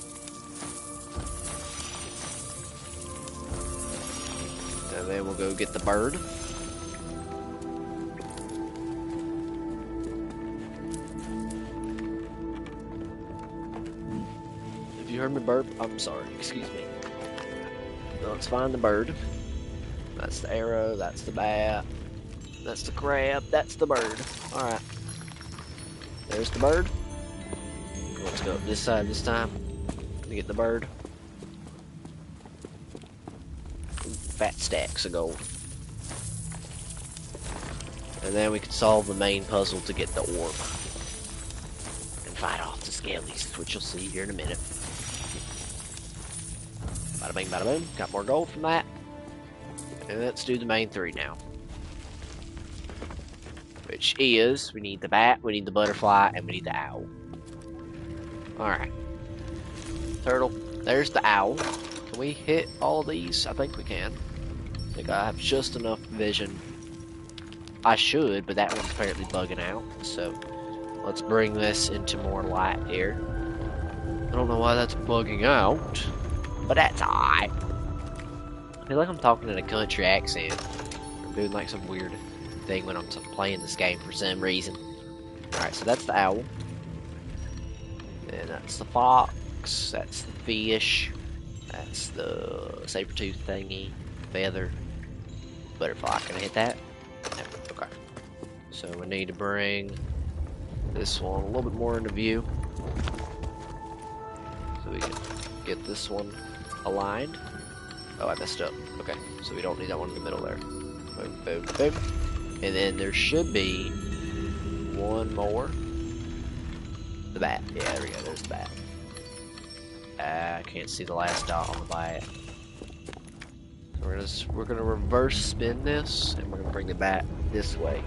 And then we'll go get the bird. If you heard me burp, I'm sorry, excuse me. Let's find the bird. That's the arrow, that's the bat, that's the crab, that's the bird. Alright. There's the bird. Let's go up this side this time to get the bird. Fat stacks of gold. And then we can solve the main puzzle to get the orb. And fight off the skellies, which you'll see here in a minute. Bada bing, bada boom. Got more gold from that. And let's do the main 3 now. Which is, we need the bat, we need the butterfly, and we need the owl. Alright. Turtle. There's the owl. Can we hit all these? I think we can. I think I have just enough vision. I should, but that one's apparently bugging out. So, let's bring this into more light here. I don't know why that's bugging out, but that's alright. I feel like I'm talking in a country accent. I'm doing like some weird thing when I'm playing this game for some reason. Alright, so that's the owl. And that's the fox. That's the fish. That's the saber-tooth thingy. Feather. Butterfly. Can I hit that? No. Okay. So we need to bring this one a little bit more into view. So we can get this one aligned. Oh, I messed up. Okay, so we don't need that one in the middle there. Boom, boom, boom. And then there should be one more. The bat. Yeah, there we go. There's the bat. I can't see the last dot on the bat. So we're gonna reverse spin this, and we're gonna bring the bat this way.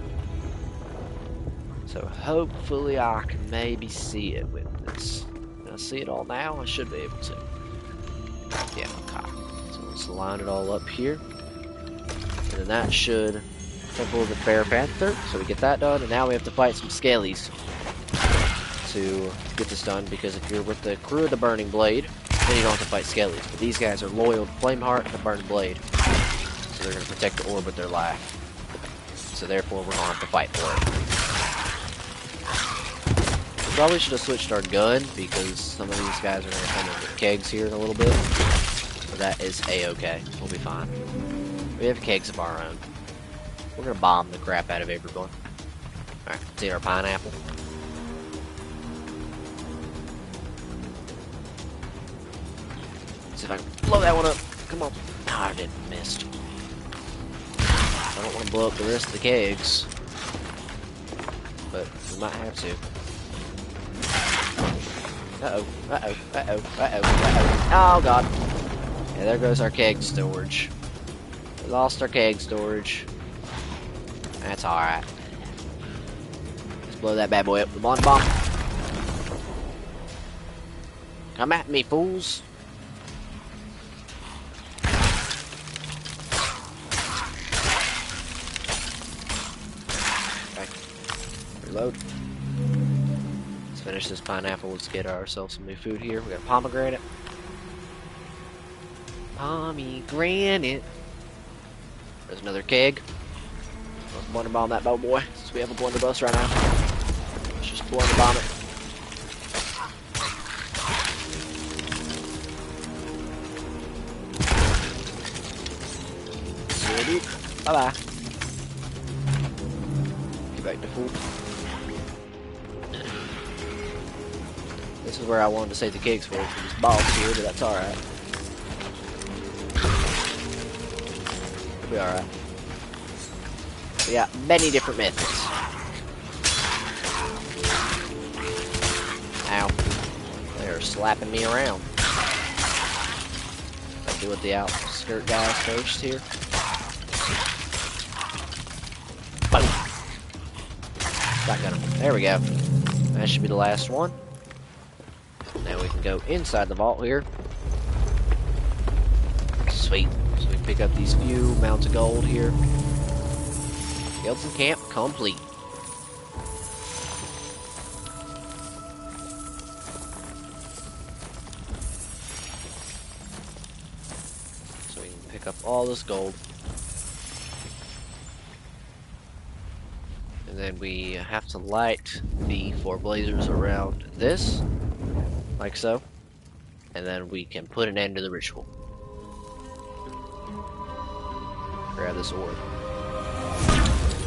So hopefully I can maybe see it with this. Can I see it all now? I should be able to. Yeah, okay. So let's line it all up here. And then that should Temple of the Bear Panther. So we get that done, and now we have to fight some skellies to get this done, because if you're with the crew of the Burning Blade, then you don't have to fight skellies. But these guys are loyal to Flameheart and the Burning Blade. they're going to protect the orb with their life. So therefore, we're going to have to fight for it. We probably should have switched our gun because some of these guys are going to come in with kegs here in a little bit. But that is a-okay. We'll be fine. We have kegs of our own. We're going to bomb the crap out of everyone. Alright, let's eat our pineapple. See if I can blow that one up. Come on. No, I didn't. Missed. I don't want to blow up the rest of the kegs. But we might have to. Uh-oh. Uh-oh. Uh-oh. Uh-oh. Uh-oh. Oh, God. Yeah, there goes our keg storage. We lost our keg storage. That's alright. Let's blow that bad boy up with one bomb. Come at me, fools. Okay. Reload. Let's finish this pineapple. Let's get ourselves some new food here. We got a pomegranate. Pomegranate. There's another keg. Let's blunderbomb bomb that bow boy, since we have a blunderbuss right now. Let's just blunderbomb bomb it. Bye bye. Get back to full. This is where I wanted to save the kegs for this boss here, but that's alright. It'll be alright. We got many different methods. Ow. They're slapping me around. Let's do with the outskirt guys first here. Boom. Shotgun him. There we go. That should be the last one. Now we can go inside the vault here. Sweet. So we can pick up these few amounts of gold here. Skeleton camp complete. So we can pick up all this gold. And then we have to light the 4 blazers around this, like so. And then we can put an end to the ritual. Grab this orb.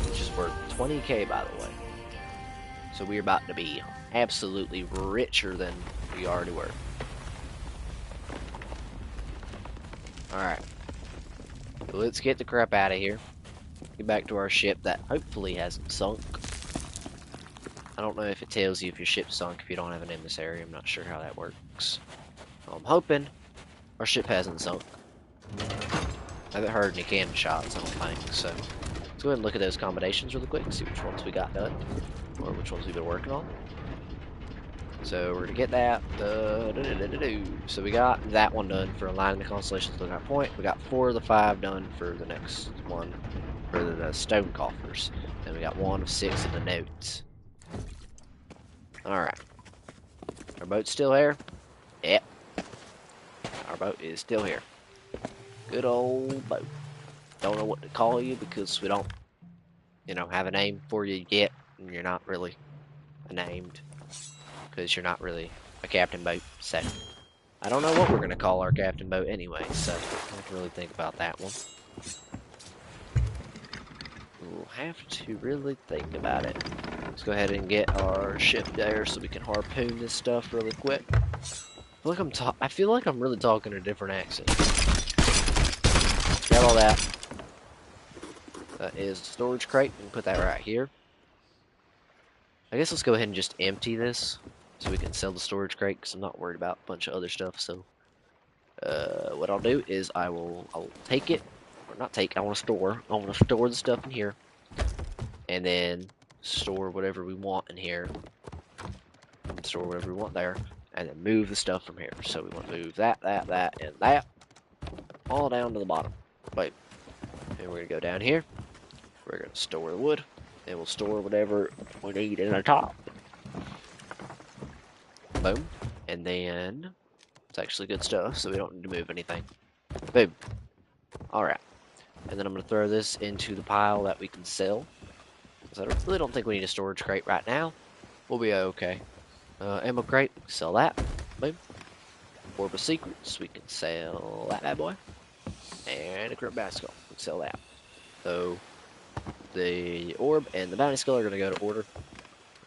Which is worth 20k, by the way. So we're about to be absolutely richer than we already were. Alright. So let's get the crap out of here. Get back to our ship that hopefully hasn't sunk. I don't know if it tells you if your ship's sunk if you don't have an emissary. I'm not sure how that works. I'm hoping our ship hasn't sunk. I haven't heard any cannon shots, I don't think, so let's go ahead and look at those combinations really quick and see which ones we got done, or which ones we've been working on. So we're gonna get that. So we got that one done for aligning the constellations lookout point. We got 4 of the 5 done for the next one, for the stone coffers. And we got 1 of 6 of the notes. Alright. Our boat's still here? Yep. Our boat is still here. Good old boat. Don't know what to call you because we don't, you know, have a name for you yet. And you're not really named. Because you're not really a captain boat. So, I don't know what we're going to call our captain boat anyway. So, I have to really think about that one. We'll have to really think about it. Let's go ahead and get our ship there so we can harpoon this stuff really quick. I feel like I'm really talking a different accent. Grab all that. That is the storage crate. We can put that right here. I guess let's go ahead and just empty this so we can sell the storage crate because I'm not worried about a bunch of other stuff. So, what I'll do is I'll take it, or not take. I want to store. I want to store the stuff in here, and then store whatever we want in here. Store whatever we want there, and then move the stuff from here. So we want to move that, and that, all down to the bottom. Wait, and we're gonna go down here. We're gonna store the wood, and we'll store whatever we need in the top. Boom, and then it's actually good stuff, so we don't need to move anything. Boom. All right. And then I'm going to throw this into the pile that we can sell. So I really don't think we need a storage crate right now. We'll be okay. Ammo crate, sell that. Boom. Orb of Secrets, we can sell that bad boy. And a Crypt Basket, we can sell that. So the orb and the bounty skull are going to go to order.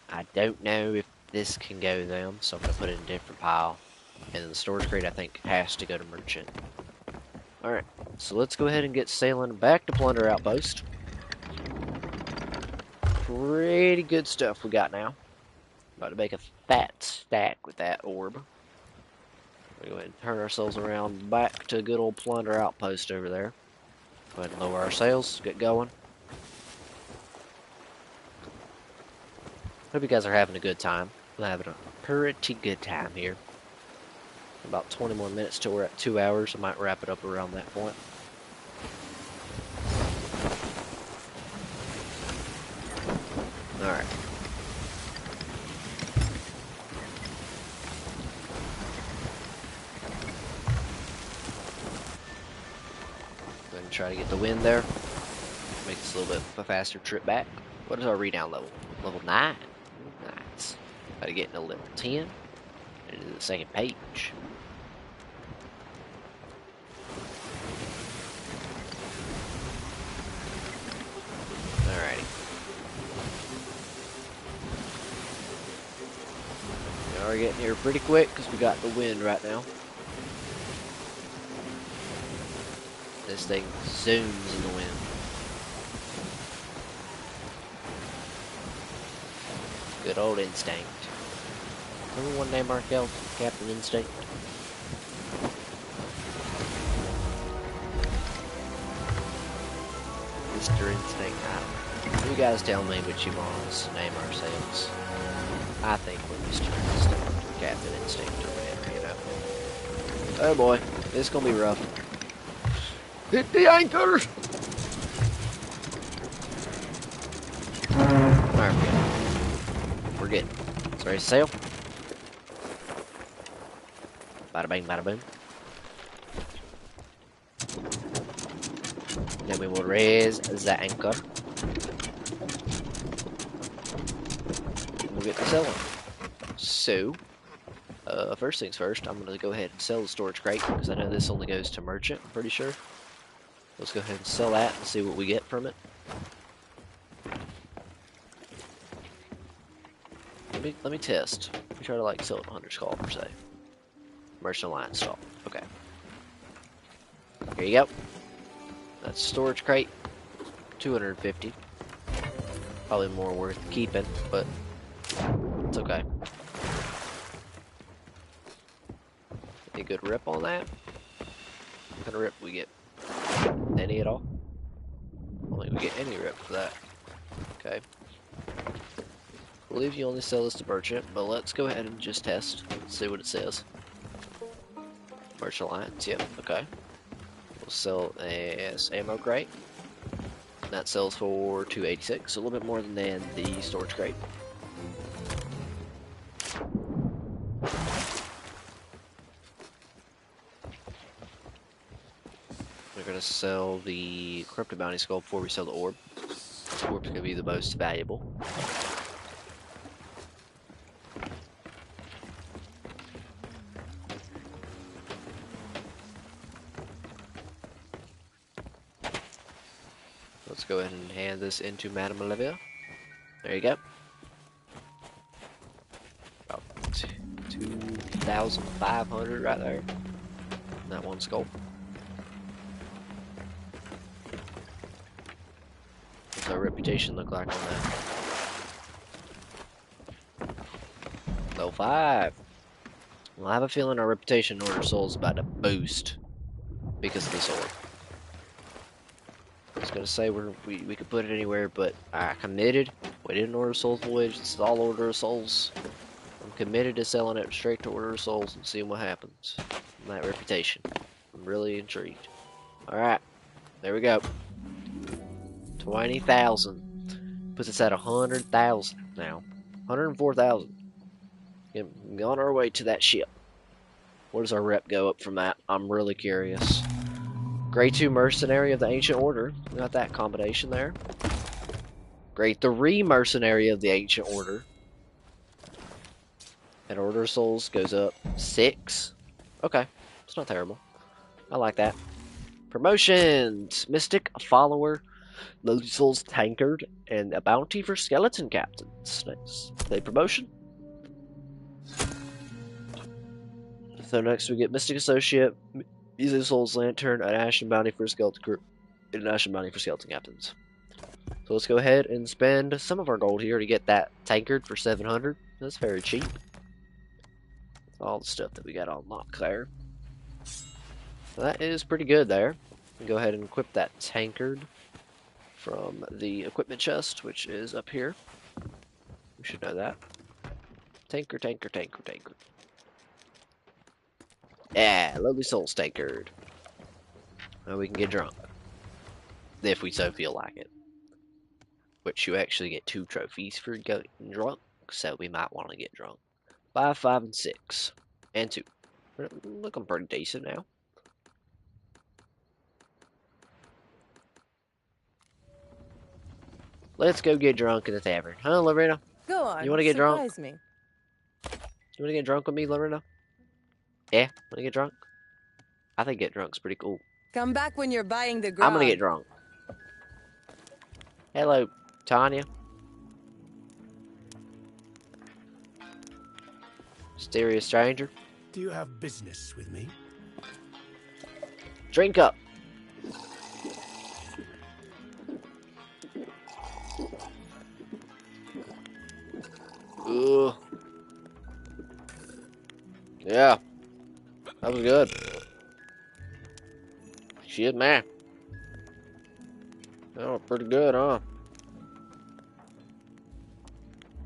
I don't know if this can go them, so I'm going to put it in a different pile. And then the storage crate, I think, has to go to merchant. Alright, so let's go ahead and get sailing back to Plunder Outpost. Pretty good stuff we got now. About to make a fat stack with that orb. We'll go ahead and turn ourselves around back to good old Plunder Outpost over there. Go ahead and lower our sails, get going. Hope you guys are having a good time. We're having a pretty good time here. About 20 more minutes till we're at 2 hours. I might wrap it up around that point. Alright. Go ahead and try to get the wind there. Make this a little bit of a faster trip back. What is our redown level? Level 9. Nice. Gotta get into level 10. And to the second page. Alrighty. We are getting here pretty quick because we got the wind right now. This thing zooms in the wind. Good old Instinct. Remember one name our Captain Instinct? Mr. Instinct. You guys tell me what you want us to name ourselves. I think we're Mr. Instinct or Captain Instinct or whatever, you know. Oh boy, this is gonna be rough. Hit the anchor! Alright, we're good. It's ready to sail. Bada bang, bada boom. Then we will raise the anchor. We'll get to selling. So, first things first, I'm going to go ahead and sell the storage crate because I know this only goes to merchant, I'm pretty sure. Let's go ahead and sell that and see what we get from it. Let me test. Let me try to like sell it 100 skull per se. Merchant Alliance stall. Okay. Here you go. That's storage crate. 250. Probably more worth keeping, but it's okay. Any good rip on that? What kind of rip we get? Any at all? I don't think we get any rip for that. Okay. I believe you only sell this to merchant, but let's go ahead and just test. See what it says. Merchant Alliance, yep, okay. We'll sell as ammo crate. That sells for 286, so a little bit more than the storage crate. We're gonna sell the Crypto Bounty Skull before we sell the orb. The orb's gonna be the most valuable. Let's go ahead and hand this into Madame Olivia. There you go. About 2,500 right there. That one skull. What's our reputation look like on that? Low 5. Well, I have a feeling our reputation in Order Soul is about to boost because of this orb. I was gonna say we could put it anywhere, but I committed. We did an Order of Souls voyage. This is all Order of Souls. I'm committed to selling it straight to Order of Souls and seeing what happens. And that reputation. I'm really intrigued. Alright. There we go. 20,000. Puts us at 100,000 now. 104,000. On our way to that ship. Where does our rep go up from that? I'm really curious. Grade 2 Mercenary of the Ancient Order. Got that combination there. Grade 3 Mercenary of the Ancient Order. And Order of Souls goes up 6. Okay, it's not terrible. I like that. Promotions! Mystic Follower, Lowly Souls Tankard, and a bounty for Skeleton Captains. Nice. Play promotion. So next we get Mystic Associate, Easy Souls Lantern, an Ashen Bounty for Skeleton Crew, and an Ashen Bounty for Skeleton Captains. So let's go ahead and spend some of our gold here to get that Tankard for 700. That's very cheap. All the stuff that we got on lock there. So that is pretty good there. Go ahead and equip that Tankard from the equipment chest, which is up here. We should know that. Tanker, tanker, tanker, tanker. Yeah, Lovely Souls Tankard. Now we can get drunk. If we so feel like it. Which you actually get 2 trophies for getting drunk, so we might want to get drunk. 5, 5, and 6. And 2. We're looking pretty decent now. Let's go get drunk in the tavern. Huh, Lorena? Go on. You want to get drunk? Surprise me. You want to get drunk with me, Lorena? Yeah? Want to get drunk? I think get drunk's pretty cool. Come back when you're buying the grog. I'm gonna get drunk. Hello, Tanya. Mysterious stranger. Do you have business with me? Drink up. Ugh. Yeah. That was good. Shit, man. That was pretty good, huh?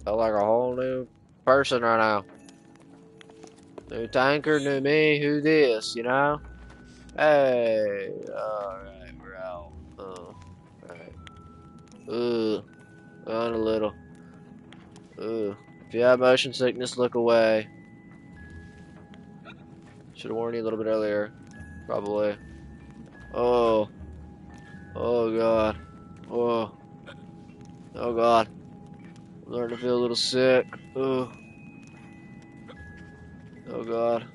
Felt like a whole new person right now. New tanker, new me, who this, you know? Hey, alright, we're out. Alright. On a little. If you have motion sickness, look away. Should have warned you a little bit earlier. Probably. Oh. Oh god. Oh. Oh god. I'm starting to feel a little sick. Oh. Oh god.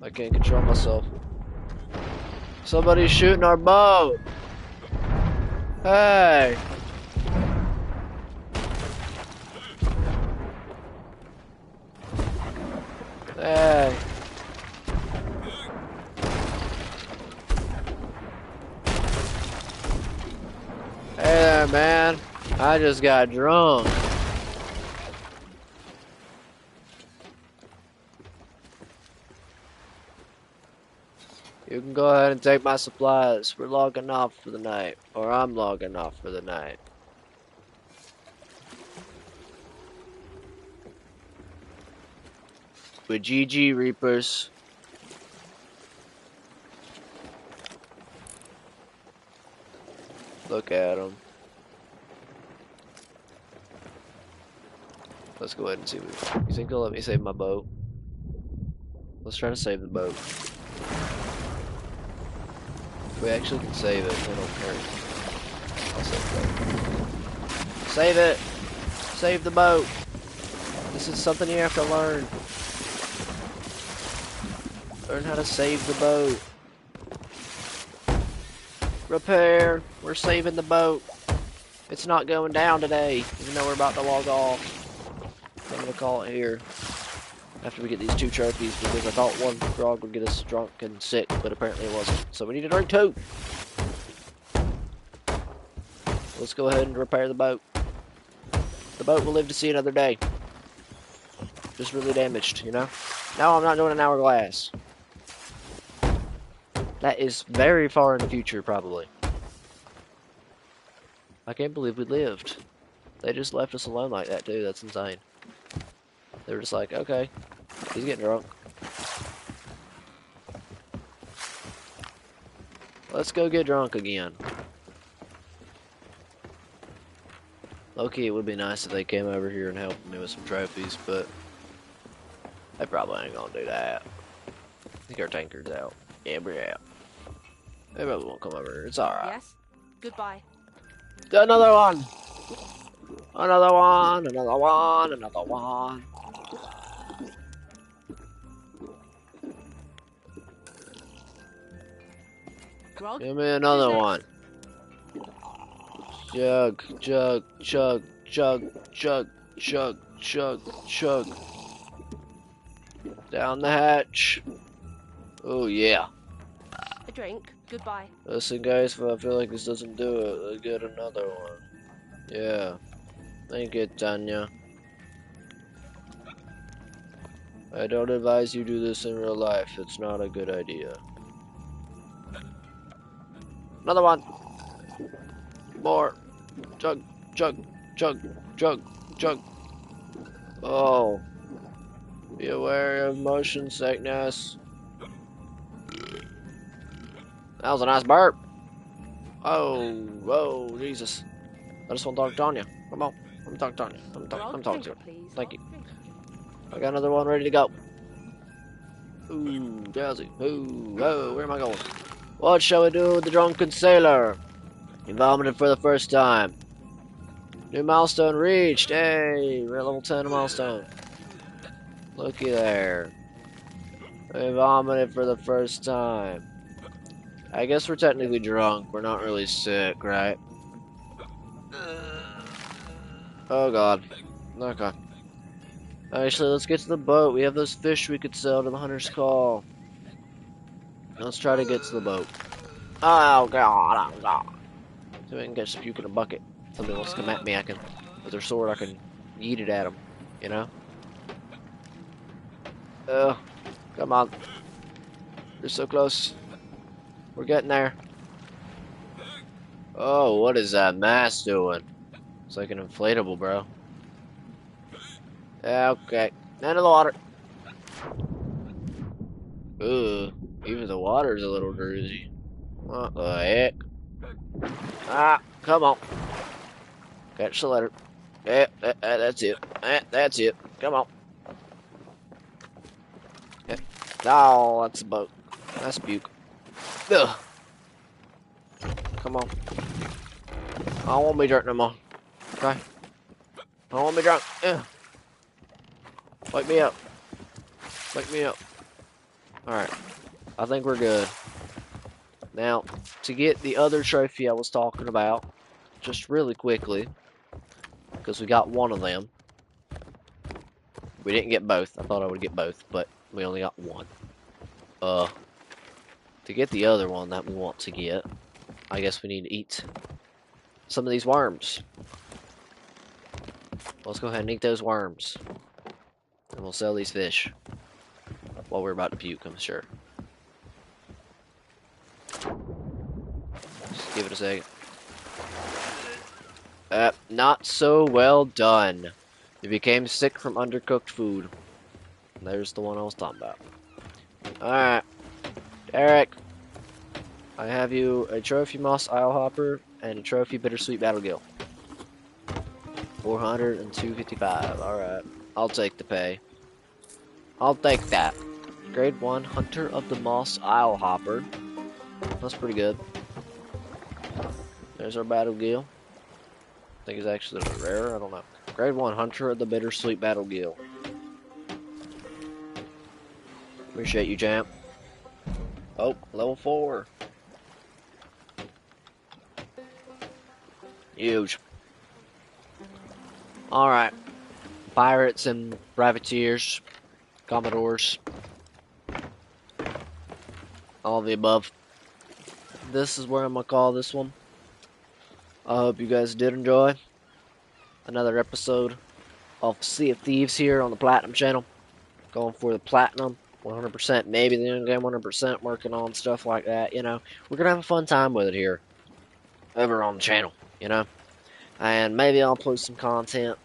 I can't control myself. Somebody's shooting our boat. Hey. Hey. Hey there, man. I just got drunk. You can go ahead and take my supplies. We're logging off for the night. Or I'm logging off for the night. With GG Reapers. Look at them. Let's go ahead and see what you think they'll let me save my boat. Let's try to save the boat. If we actually can save it, I don't care. I'll save the boat. Save it! Save the boat! This is something you have to learn. Learn how to save the boat. Repair! We're saving the boat. It's not going down today, even though we're about to log off. I'm gonna call it here. After we get these 2 trophies, because I thought 1 grog would get us drunk and sick, but apparently it wasn't. So we need to drink 2! Let's go ahead and repair the boat. The boat will live to see another day. Just really damaged, you know? No, I'm not doing an hourglass. That is very far in the future, probably. I can't believe we lived. They just left us alone like that, too. That's insane. They were just like, okay, he's getting drunk. Let's go get drunk again. Okay, it would be nice if they came over here and helped me with some trophies, but they probably ain't gonna do that. I think our tanker's out. Yeah, we're out. They probably won't come over here. It's alright. Yes? Goodbye. Another one! Another one! Another one! Another one! Grog? Give me another Who's one. Chug, chug, chug, chug, chug, chug, chug, chug. Down the hatch. Oh yeah. A drink. Goodbye. Listen guys, if I feel like this doesn't do it, let's get another one. Yeah. Thank you, Tanya. I don't advise you do this in real life. It's not a good idea. Another one. More. Chug, chug, chug, chug, chug. Oh. Be aware of motion sickness. That was a nice burp. Oh, whoa, Jesus. I just want to talk to Tanya. Come on. I'm talking to Tanya. I'm talking to her. Please. Thank you. I got another one ready to go. Ooh, Jazzy. Ooh, whoa, where am I going? What shall we do with the drunken sailor? He vomited for the first time. New milestone reached. Hey, we're at level 10 milestone. Looky there. We vomited for the first time. I guess we're technically drunk. We're not really sick, right? Oh god. Okay. Actually, let's get to the boat. We have those fish we could sell to the Hunter's Call. Let's try to get to the boat. Oh god, oh god. See if I can catch puke in a bucket. Somebody wants to come at me, I can, with their sword, I can yeet it at them. You know? Come on. You're so close. We're getting there. Oh, what is that mask doing? It's like an inflatable, bro. Okay. Into the water. Ugh. Even the water's a little dirty. What the heck? Ah, come on. Catch the letter. That's it. That's it. Come on. Oh, that's a boat. That's puke. Ugh. Come on. I won't be drunk no more. Okay? I won't be drunk. Ugh. Wake me up. Wake me up. Alright. I think we're good. Now, to get the other trophy I was talking about, just really quickly, because we got one of them. We didn't get both. I thought I would get both, but we only got one. To get the other one that we want to get, I guess we need to eat some of these worms. Let's go ahead and eat those worms. And we'll sell these fish. While we're about to puke, I'm sure. Just give it a second. Not so well done. You became sick from undercooked food. There's the one I was talking about. Alright. Eric. I have you a trophy moss isle hopper and a trophy bittersweet battle gill. 400 and 255. Alright. I'll take the pay. I'll take that. Grade 1 Hunter of the Moss Isle Hopper. That's pretty good. There's our battle gill. I think it's actually a rare, I don't know. Grade 1 Hunter of the Bittersweet Battle Gill. Appreciate you, champ. Oh, level 4. Huge. Alright. Pirates and privateers. Commodores. All of the above. This is where I'm gonna call this one. I hope you guys did enjoy another episode of Sea of Thieves here on the Platinum channel. Going for the Platinum 100%, maybe the end game 100%, working on stuff like that, you know. We're gonna have a fun time with it here over on the channel, you know. And maybe I'll post some content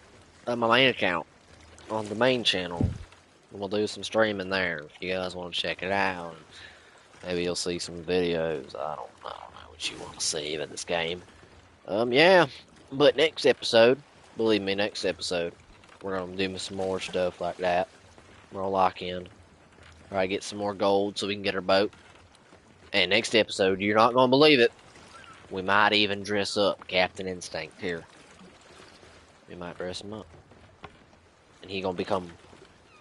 on my main account on the main channel. And we'll do some streaming there if you guys want to check it out. Maybe you'll see some videos. I don't know what you want to see in this game. Yeah. But next episode, believe me, next episode, we're gonna do some more stuff like that. We're gonna lock in. Try to get some more gold so we can get our boat. And next episode, you're not gonna believe it. We might even dress up Captain Instinct here. We might dress him up. And he gonna become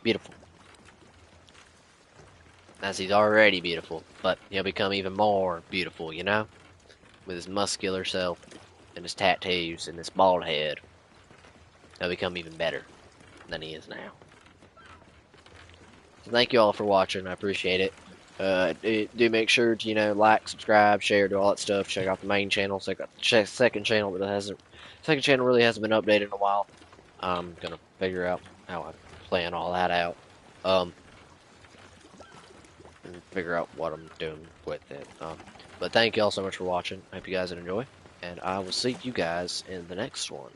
beautiful. As he's already beautiful, but he'll become even more beautiful, you know? With his muscular self and his tattoos and his bald head. He'll become even better than he is now. So thank you all for watching. I appreciate it. Do make sure to, like, subscribe, share, do all that stuff. Check out the main channel. Check out the second channel second channel really hasn't been updated in a while. I'm gonna figure out how I plan all that out. And figure out what I'm doing with it. But thank you all so much for watching. I hope you guys enjoy, and I will see you guys in the next one.